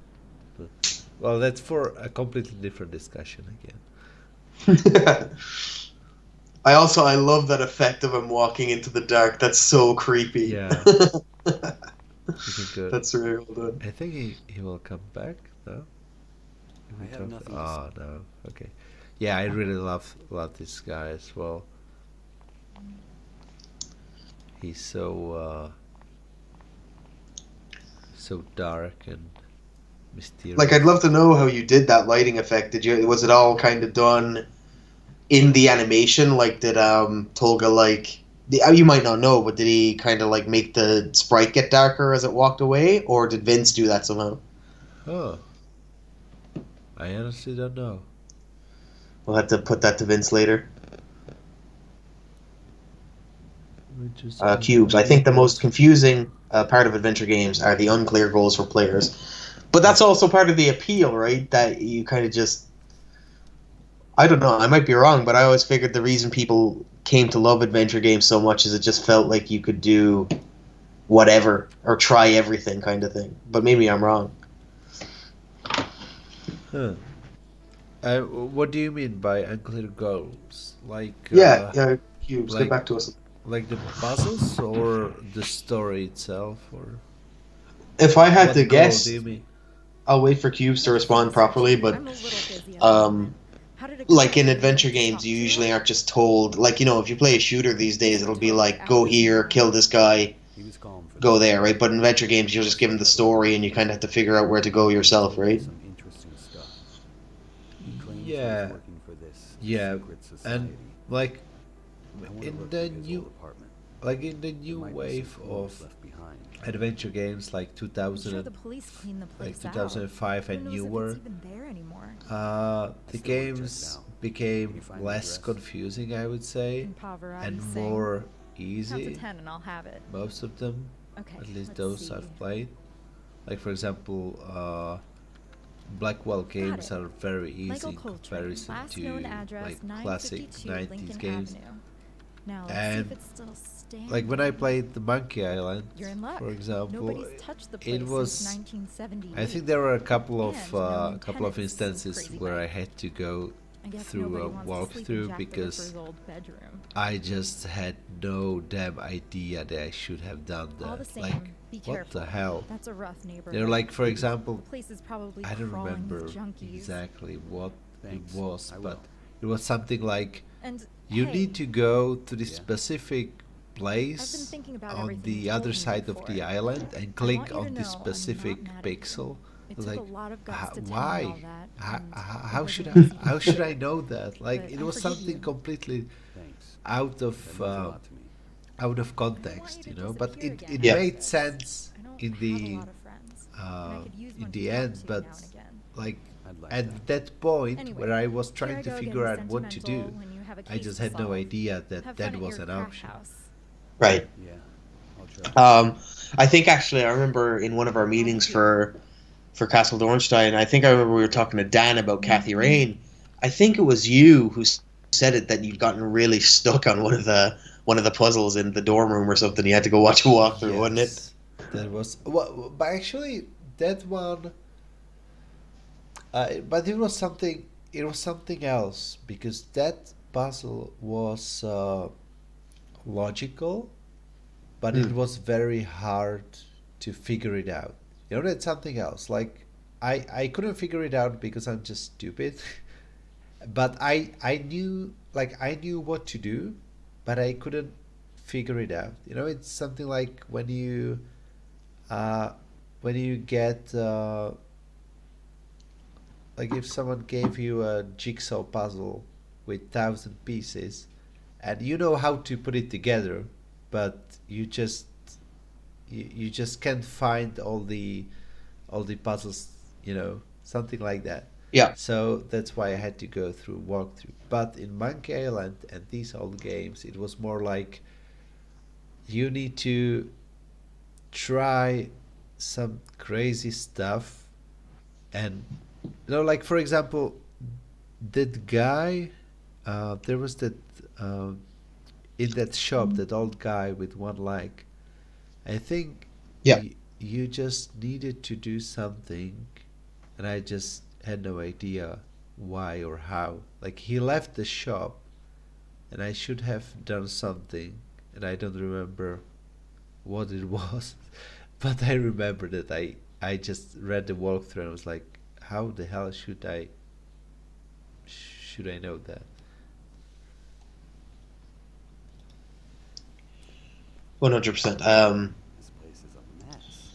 But, well, that's for a completely different discussion again. I love that effect of him walking into the dark. That's so creepy. Yeah. Looking good. That's really well done. I think he will come back. No. I have nothing to Oh no. Okay. Yeah, I really love this guy as well. He's so dark and mysterious. Like, I'd love to know how you did that lighting effect. Was it all kind of done in the animation? Like, did Tolga, like, you might not know, but did he kind of like make the sprite get darker as it walked away, or did Vince do that somehow? Oh. I honestly don't know. We'll have to put that to Vince later. Cubes. I think the most confusing part of adventure games are the unclear goals for players. But that's also part of the appeal, right? That you kind of just... I don't know, I might be wrong, but I always figured the reason people came to love adventure games so much is it just felt like you could do whatever or try everything kind of thing. But maybe I'm wrong. Huh. What do you mean by unclear goals? Like Yeah, Cubes, like get back to us. like the puzzles or the story itself, or If I had what to goal guess, do you mean? I'll wait for Cubes to respond properly, but I'm a little busy at the moment. How did it go? like in Were you adventure able to games, talk you to usually him? aren't just told, like, you know, if you play a shooter these days, it'll be like, go here, kill this guy, He was calm for go that. there, right? But in adventure games, you're just given the story and you kind of have to figure out where to go yourself, right? Some interesting stuff. He claims Yeah. he's working for this Yeah, secret society. and like I wanna in look the through his new old apartment. like in the There new might be wave some clues of left behind. adventure games like I'm sure 2000 the police cleaned the place like out. 2005 Who and knows if newer, it's even there anymore? the still wanna check games it out. Can became you find the less address? confusing, I would say, Can Pavarotti and sing? more Count to easy. 10 and I'll have it. Most of them, Okay, at least let's those see. I've played. Like for example, Blackwell games it. are very Michael easy in Coltrane, comparison last to known address like classic 952 90s Lincoln games. Avenue. Now let's And, see if it's still standing. Like when I played the Monkey Island, You're in luck. for example, Nobody's touched the place it was. since 1978. I think there were a couple And no of new couple of tenants since instances Crazy where I Bike. had to go I guess through nobody a wants to sleep in walkthrough Jack the because Ripper's old bedroom. I just had no damn idea that I should have done that. All the same, like, be what careful. the hell? That's a rough neighborhood. They're like, for example, The place is probably I don't crawling remember with junkies. exactly what Thanks, it was, I but will. it was something like And you hey, need to go to the Yeah. specific I've been place thinking about on everything the you other told me side of the before. island and I want click you to on know the I'm not specific mad at you. pixel. It Like, took a lot of guts to tell me why? all that. and How it should I? wasn't easy. How should I know that? Like But it I was forgive something you. completely Thanks. out That of means a lot to me. out of you context, to you know. But disappear it again. it Yeah. made sense I don't in have the a lot of friends, and I could use in one the to talk end, to but now and again. like I'd like at that. that point Anyway, where I was Here I trying to go figure getting out what to do, sentimental when you have a I case just to had no solve. idea that Have that fun at was your an crack option. house. Right. Yeah, I'll try. I think actually I remember in one of our meetings for Castle Dornstein, I think I remember we were talking to Dan about Kathy Rain. I think it was you who said it, that you'd gotten really stuck on one of the puzzles in the dorm room or something. You had to go watch a walkthrough, wasn't it? Yes, that was well, but actually that one. But it was something. It was something else because that puzzle was logical, but it was very hard to figure it out. You know, that's something else. Like I couldn't figure it out because I'm just stupid. But I knew, like I knew what to do, but I couldn't figure it out. You know, it's something like when you get like if someone gave you a jigsaw puzzle with 1,000 pieces, and you know how to put it together, but you just can't find all the puzzles, you know, something like that. Yeah. So that's why I had to go through walkthrough. But in Monkey Island and these old games, it was more like you need to try some crazy stuff, and you know, like for example, that guy, there was that in that shop, that old guy with one leg. I think Yeah. you just needed to do something, and I just had no idea why or how. Like he left the shop, and I should have done something, and I don't remember what it was, but I remember that I just read the walkthrough and I was like, how the hell should I know that? 100%. This place is a mess.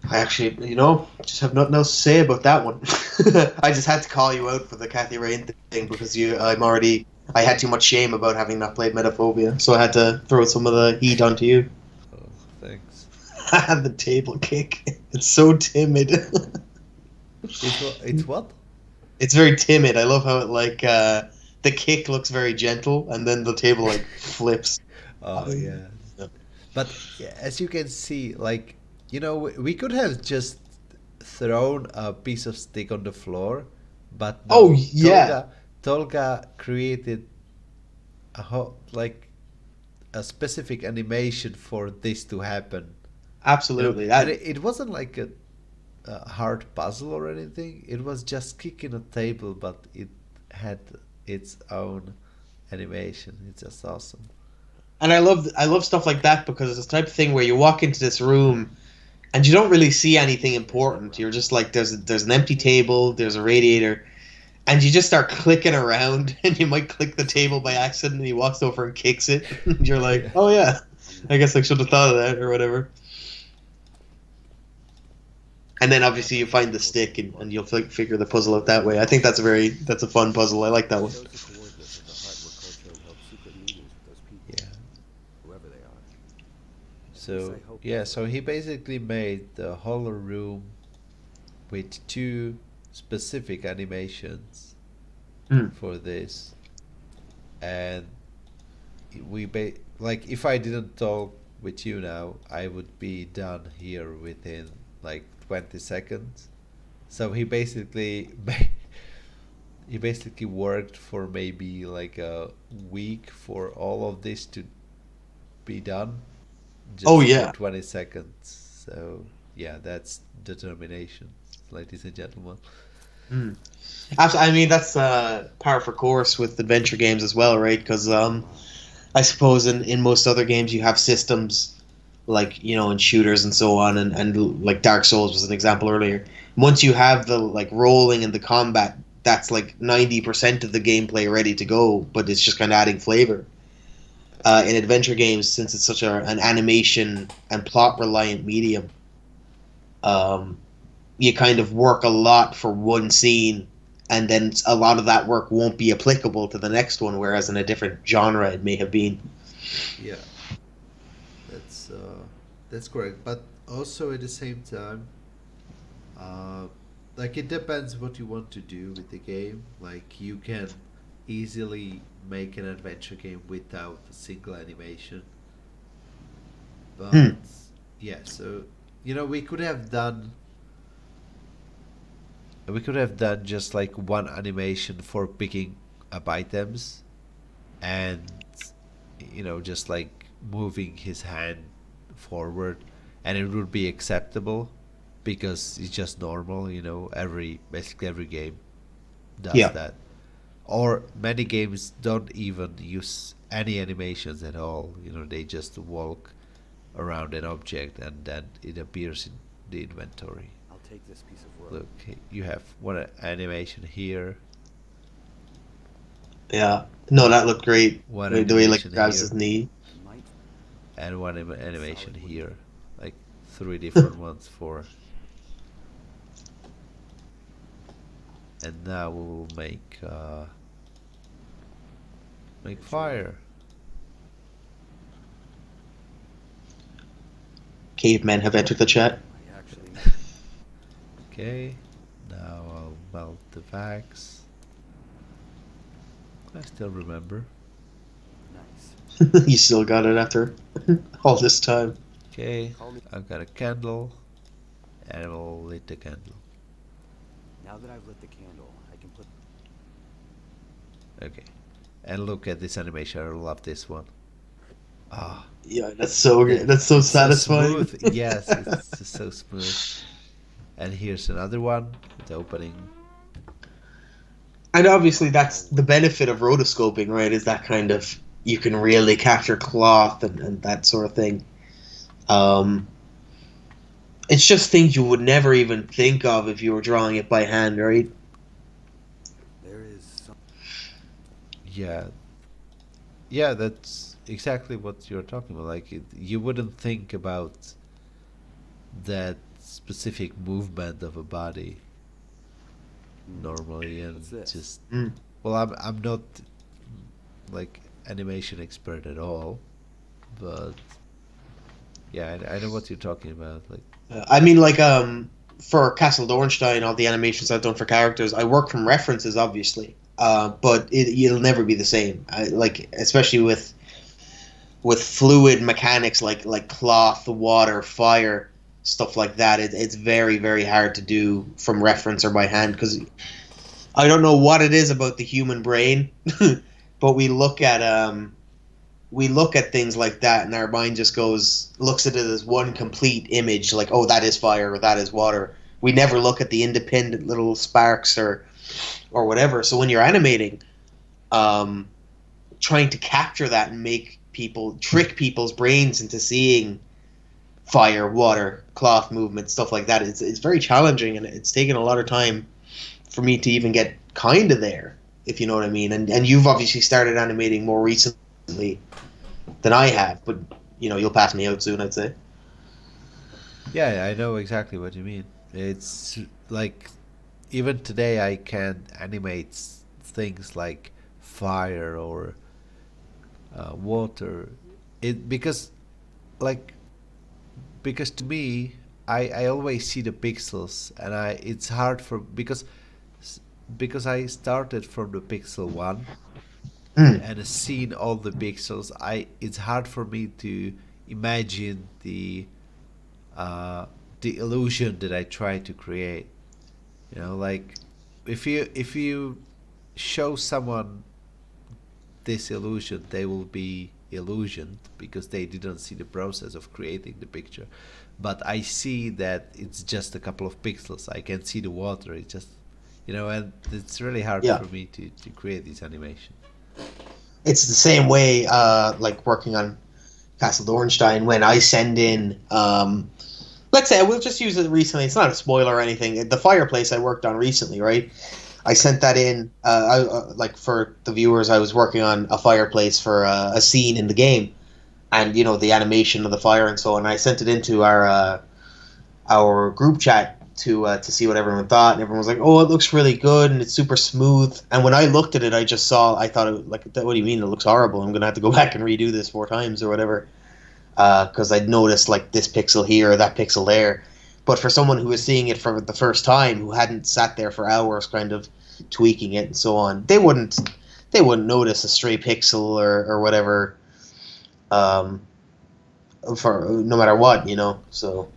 I actually, just have nothing else to say about that one. I just had to call you out for the Kathy Rain thing because I had too much shame about having not played Metaphobia, so I had to throw some of the heat onto you. Oh, thanks. The table kick. It's so timid. It's what? It's very timid. I love how it like the kick looks very gentle, and then the table like flips. Oh yeah. But yeah, as you can see, like, we could have just thrown a piece of stick on the floor, but Oh no. yeah, Tolga created like a specific animation for this to happen. absolutely. And That it wasn't like a hard puzzle or anything. It was just kicking a table, but it had its own animation. It's just awesome. and I love stuff like that because it's the type of thing where you walk into this room and you don't really see anything important. You're just like there's an empty table, there's a radiator, and you just start clicking around, and you might click the table by accident, and he walks over and kicks it. And you're like, oh yeah, I guess I should have thought of that or whatever. And then obviously you find the stick, and you'll figure the puzzle out that way. I think that's a fun puzzle. I like that one. Shows the coordinates of the hut where Kocho held secret meetings with those people. Yeah. Whoever they are. So I hope yeah, that's so he basically made the whole room with two specific animations Mm. for this, and like, if I didn't talk with you now, I would be done here within like 20 seconds. So he basically worked for maybe like a week for all of this to be done, just Oh for yeah. 20 seconds. So yeah, that's determination, ladies and gentlemen. Mm. I mean, that's par for course with adventure games as well, right? Because I suppose in most other games you have systems like in shooters and so on, and like Dark Souls was an example earlier. Once you have the like rolling and the combat, that's like 90% of the gameplay ready to go, but it's just kind of adding flavor. In adventure games, since it's such an animation and plot reliant medium, um, you kind of work a lot for one scene, and then a lot of that work won't be applicable to the next one, whereas in a different genre it may have been. Yeah, that's correct. But also at the same time, uh, like, it depends what you want to do with the game. Like, you can easily make an adventure game without a single animation. But Hmm. yeah, so we could have done just like one animation for picking up items, and just like moving his hand forward, and it would be acceptable because it's just normal. Basically every game does Yeah. that. Or many games don't even use any animations at all. They just walk around an object and then it appears in the inventory. I'll take this piece of rope. Look, you have one animation here, Yeah. No, that looked great. one The way he like animation grabs here, his knee. Might and one animation here. Like, three different ones for. And now we will make fire. Cavemen have entered the chat. I actually Okay, now I'll melt the wax. I still remember. nice. You still got it after all this time. Okay, Call me I've got a candle, and I will lit the candle. now that I've lit the candle, I can put Okay, and look at this animation. I love this one. Ah, Yeah, that's so good. That's so it's satisfying. smooth. Yes, it's just so smooth. And here's another one with opening. And obviously, that's the benefit of rotoscoping, right? Is that kind of you can really capture cloth and that sort of thing. Um, it's just things you would never even think of if you were drawing it by hand, right? there is some Yeah, yeah, that's exactly what you're talking about. Like, you wouldn't think about that specific movement of a body normally, and What's this? just Mm. well, I'm not like animation expert at all, but yeah, I know what you're talking about. Like, I mean, like for Castle Dornstein, all the animations I've done for characters, I work from references, obviously, but it'll never be the same. Like especially with fluid mechanics like cloth, water, fire, stuff like that. It's very very hard to do from reference or by hand because I don't know what it is about the human brain, but we look at things like that and our mind just looks at it as one complete image, like, oh, that is fire or that is water. We never look at the independent little sparks or whatever. So when you're animating, trying to capture that and trick people's brains into seeing fire, water, cloth movement, stuff like that, it's very challenging, and it's taken a lot of time for me to even get kind of there, if you know what I mean. And you've obviously started animating more recently than I have, but you'll pass me out soon, I'd say. Yeah, I know exactly what you mean. It's like even today I can animate things like fire or water. It like because to me I always see the pixels, and it's hard for because I started from the pixel 1 Mm. and seen all the pixels. It's hard for me to imagine the illusion that I try to create. Like if you show someone this illusion, they will be illusioned because they didn't see the process of creating the picture. But I see that it's just a couple of pixels. I can see the water. It's just and it's really hard Yeah. for me to create this animation. It's the same way, like working on Castle Dornstein, when I send in, let's say, we'll just use it recently. It's not a spoiler or anything. The fireplace I worked on recently, right? I sent that in, like for the viewers, I was working on a fireplace for a scene in the game, and the animation of the fire and so on. I sent it into our group chat to see what everyone thought, and everyone was like, "Oh, it looks really good and it's super smooth." And when I looked at it, I thought like, "What do you mean? It looks horrible. I'm gonna have to go back and redo this 4 times or whatever." Because I'd noticed like this pixel here or that pixel there. But for someone who was seeing it for the first time, who hadn't sat there for hours, kind of tweaking it and so on, they wouldn't notice a stray pixel or whatever. For no matter what, So.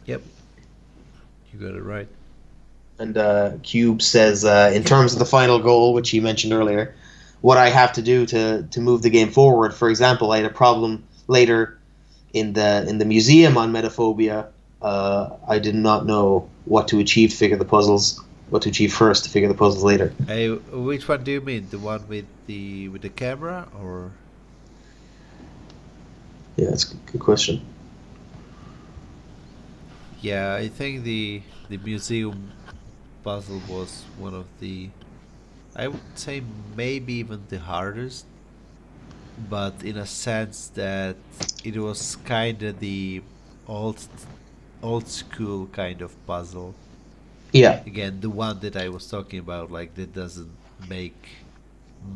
Yep, you got it right. And Cube says, in terms of the final goal, which you mentioned earlier, what I have to do to move the game forward. For example, I had a problem later in the museum on Metaphobia. I did not know what to achieve to figure the puzzles, what to achieve first to figure the puzzles later. Hey, which one do you mean? The one with the camera, or? Yeah, that's a good question. Yeah, I think the museum puzzle was one of the, I would say maybe even the hardest, but in a sense that it was kind of the old old school kind of puzzle. Yeah. Again, the one that I was talking about, like that doesn't make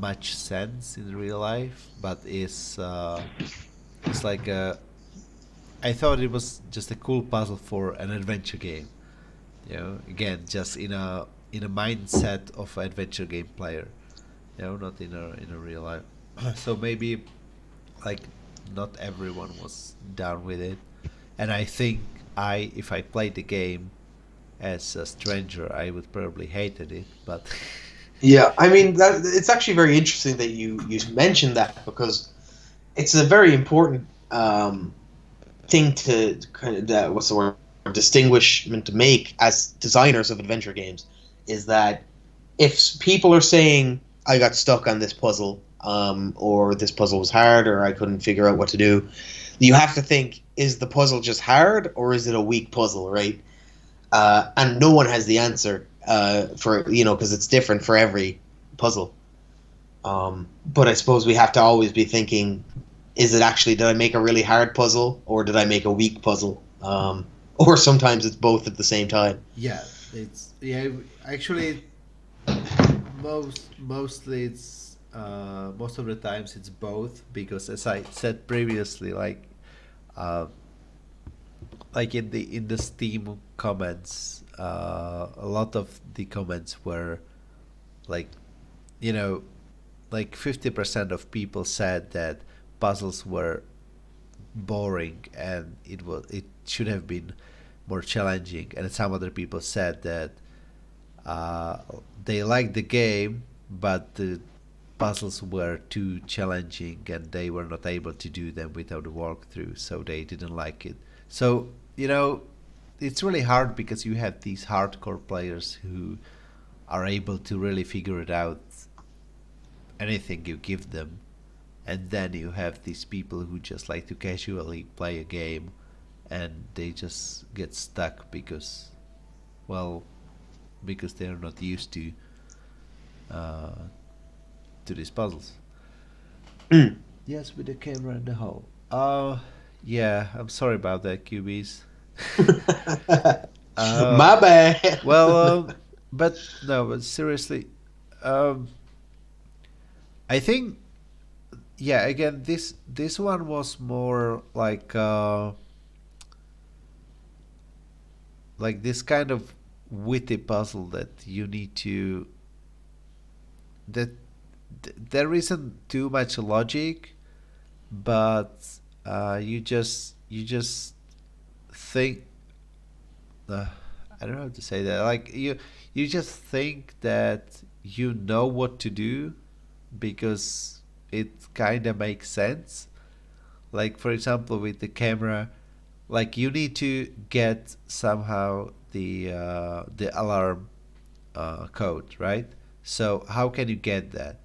much sense in real life, but it's like a. I thought it was just a cool puzzle for an adventure game. Again, just in a mindset of an adventure game player. Not in a real life. So maybe like not everyone was down with it, and I think if I played the game as a stranger, I would probably hated it. But Yeah, I mean it's actually very interesting that you mentioned that, because it's a very important thing to kind of what's the word, distinguishment to make as designers of adventure games, is that if people are saying I got stuck on this puzzle, or this puzzle was hard, or I couldn't figure out what to do, you have to think, is the puzzle just hard or is it a weak puzzle, right? And no one has the answer for because it's different for every puzzle. But I suppose we have to always be thinking, is it actually, did I make a really hard puzzle or did I make a weak puzzle? Or sometimes it's both at the same time. yeah, actually mostly it's most of the times it's both, because as I said previously, uh, like in the Steam comments, a lot of the comments were like, you know, like 50% of people said that puzzles were boring and it should have been more challenging, and some other people said that uh, they liked the game, but the puzzles were too challenging and they were not able to do them without a walkthrough, so they didn't like it. So, it's really hard because you have these hardcore players who are able to really figure it out anything you give them, and then you have these people who just like to casually play a game and they just get stuck because, well, because they're not used uh, to these puzzles. Mm. Yes, with the camera in the hole. Yeah, I'm sorry about that, QBs. My bad. Well, but no, but seriously, um, I think, yeah. Again, this one was more like this kind of witty puzzle that you need to that there isn't too much logic, but you just think, uh, I don't know how to say that. Like you just think that you know what to do because it kind of makes sense. Like for example, with the camera, like you need to get somehow the alarm code, right? So how can you get that?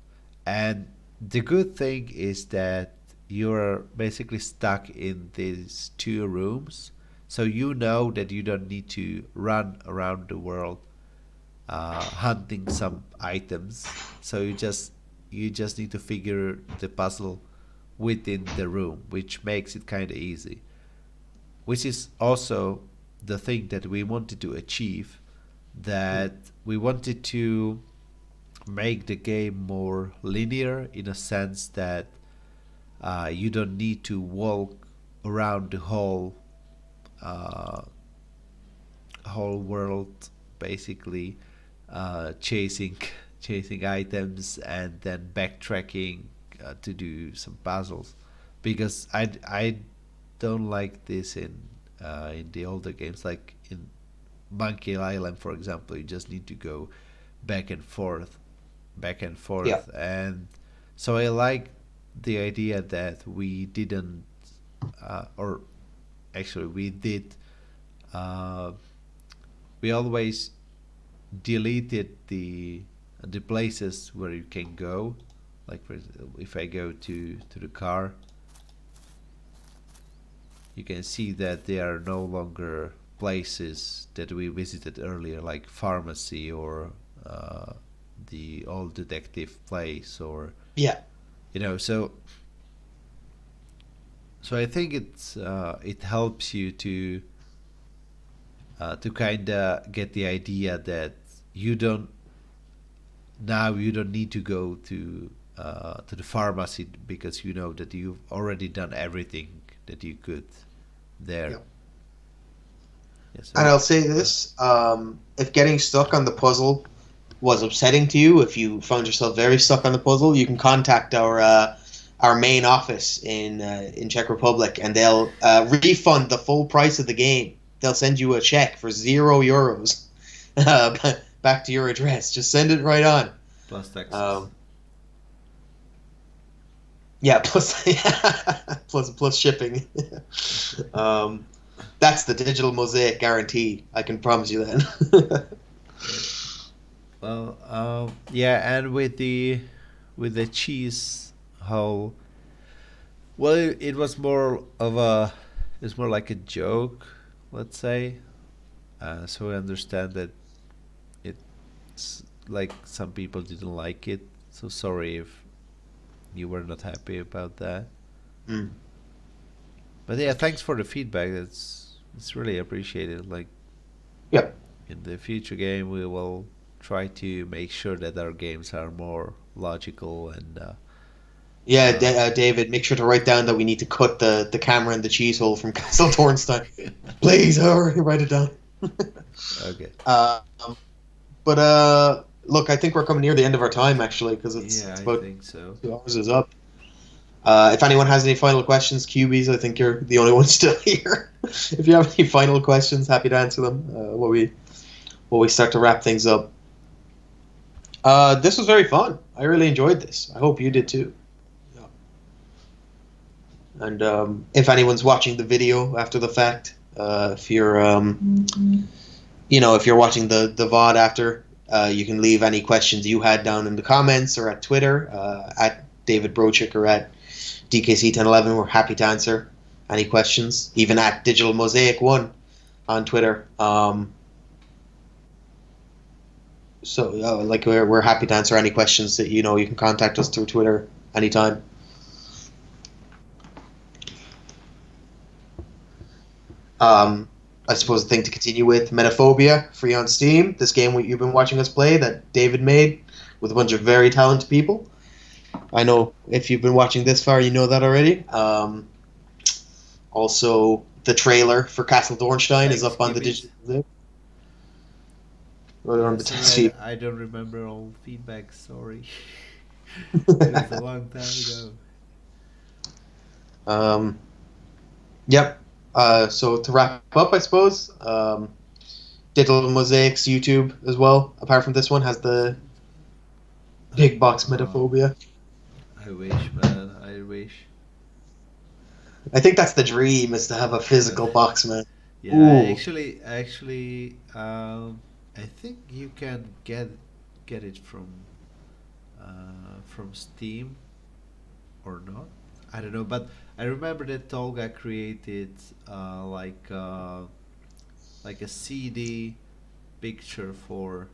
And the good thing is that you're basically stuck in these two rooms, so you know that you don't need to run around the world hunting some items. So you just need to figure the puzzle within the room, which makes it kind of easy. Which is also the thing that we wanted to achieve. That we wanted to make the game more linear in a sense that you don't need to walk around the uh, whole world basically chasing chasing items and then backtracking to do some puzzles, because I don't like this in the older games, like in Monkey Island, for example. You just need to go back and forth, back and Yeah. forth, and so I like the idea that we didn't, or actually we did. Uh, we always deleted the places where you can go. Like for example, if I go to the car, you can see that there are no longer places that we visited earlier, like pharmacy or the old detective place, or Yeah. so I think it helps you to kind of get the idea that you don't you don't need to go to the pharmacy because you know that you've already done everything that you could there. Yeah. Yes. And I'll say this: if getting stuck on the puzzle was upsetting to you, if you found yourself very stuck on the puzzle, you can contact our main office in Czech Republic, and they'll refund the full price of the game. They'll send you a check for €0 back to your address. Just send it right on. Plus taxes. Yeah, plus plus shipping. That's the digital mosaic guarantee. I can promise you that. Well, yeah, and with the cheese hole, well, it was more of it's more like a joke, let's say. So I understand that it's like some people didn't like it. So sorry if you were not happy about that. Mm. But yeah, thanks for the feedback. It's really appreciated. Like Yep. in the future game, we will try to make sure that our games are more logical Yeah, David, make sure to write down that we need to cut the camera in the cheese hole from Castle Thornstein. Please, hurry, write it down. Okay. But look, I think we're coming near the end of our time, actually, because it's Yeah, I about think so. 2 hours is up. If anyone has any final questions, QBs, I think you're the only one still here. If you have any final questions, happy to answer them while we start to wrap things up. This was very fun. I really enjoyed this. I hope you did too. Yeah. And if anyone's watching the video after the fact, if you're if you're watching the VOD after, you can leave any questions you had down in the comments or at Twitter at David Brochik or at DKC1011. We're happy to answer any questions, even at Digital Mosaic 1 on Twitter. We're happy to answer any questions that you can contact us through Twitter anytime. I suppose the thing to continue with, Metaphobia, free on Steam. This game you've been watching us play that David made with a bunch of very talented people. I know if you've been watching this far, you know that already. Also, the trailer for Castle Dornstein is up on the digital. I don't remember all feedback. Sorry, it was a long time ago. Yep. So to wrap up, I suppose, Digital Mosaic's YouTube as well, apart from this one, has the big box Metaphobia. I wish, man. I wish. I think that's the dream, is to have a physical box, man. Yeah, Ooh. actually, I think you can get it from Steam or not. I don't know, but I remember that Tolga created like a CD picture for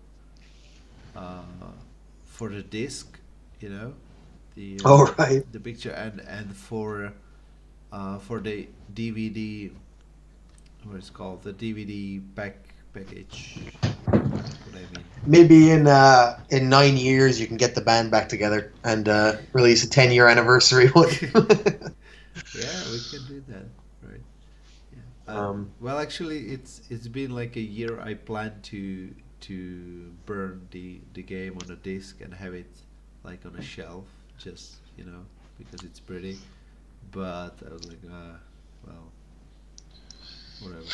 the disc, the Oh, right. the picture and for the DVD, what it's called, the DVD package. What I mean. Maybe in 9 years you can get the band back together and release a 10-year anniversary one. Yeah, we can do that, right? Yeah. Well, actually, it's been like a year. I plan to burn the game on a disc and have it like on a shelf, just because it's pretty. But I was like, well, whatever.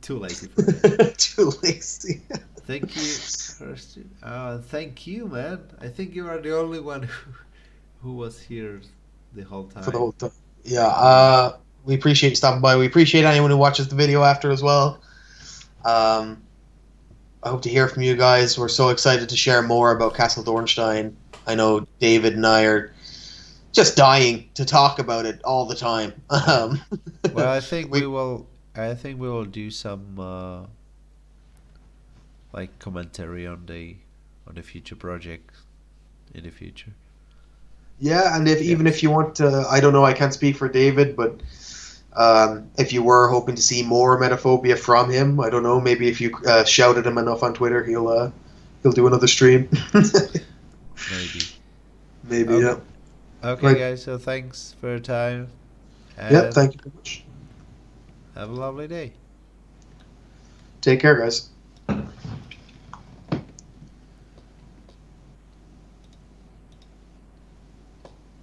Too lazy for that. Too lazy. Thank you, Kirsten. Thank you, man. I think you are the only one who was here the whole time. For the whole time. Yeah. We appreciate you stopping by. We appreciate anyone who watches the video after as well. I hope to hear from you guys. We're so excited to share more about Castle Dornstein. I know David and I are just dying to talk about it all the time. Well, I think we will do some like commentary on the future project in the future. Yeah, and even if you want to, I don't know, I can't speak for David, but if you were hoping to see more Metaphobia from him, I don't know, maybe if you shouted him enough on Twitter, he'll do another stream. Maybe, okay. yeah. Okay, right. Guys, so thanks for your time. Yeah, thank you very much. Have a lovely day. Take care, guys.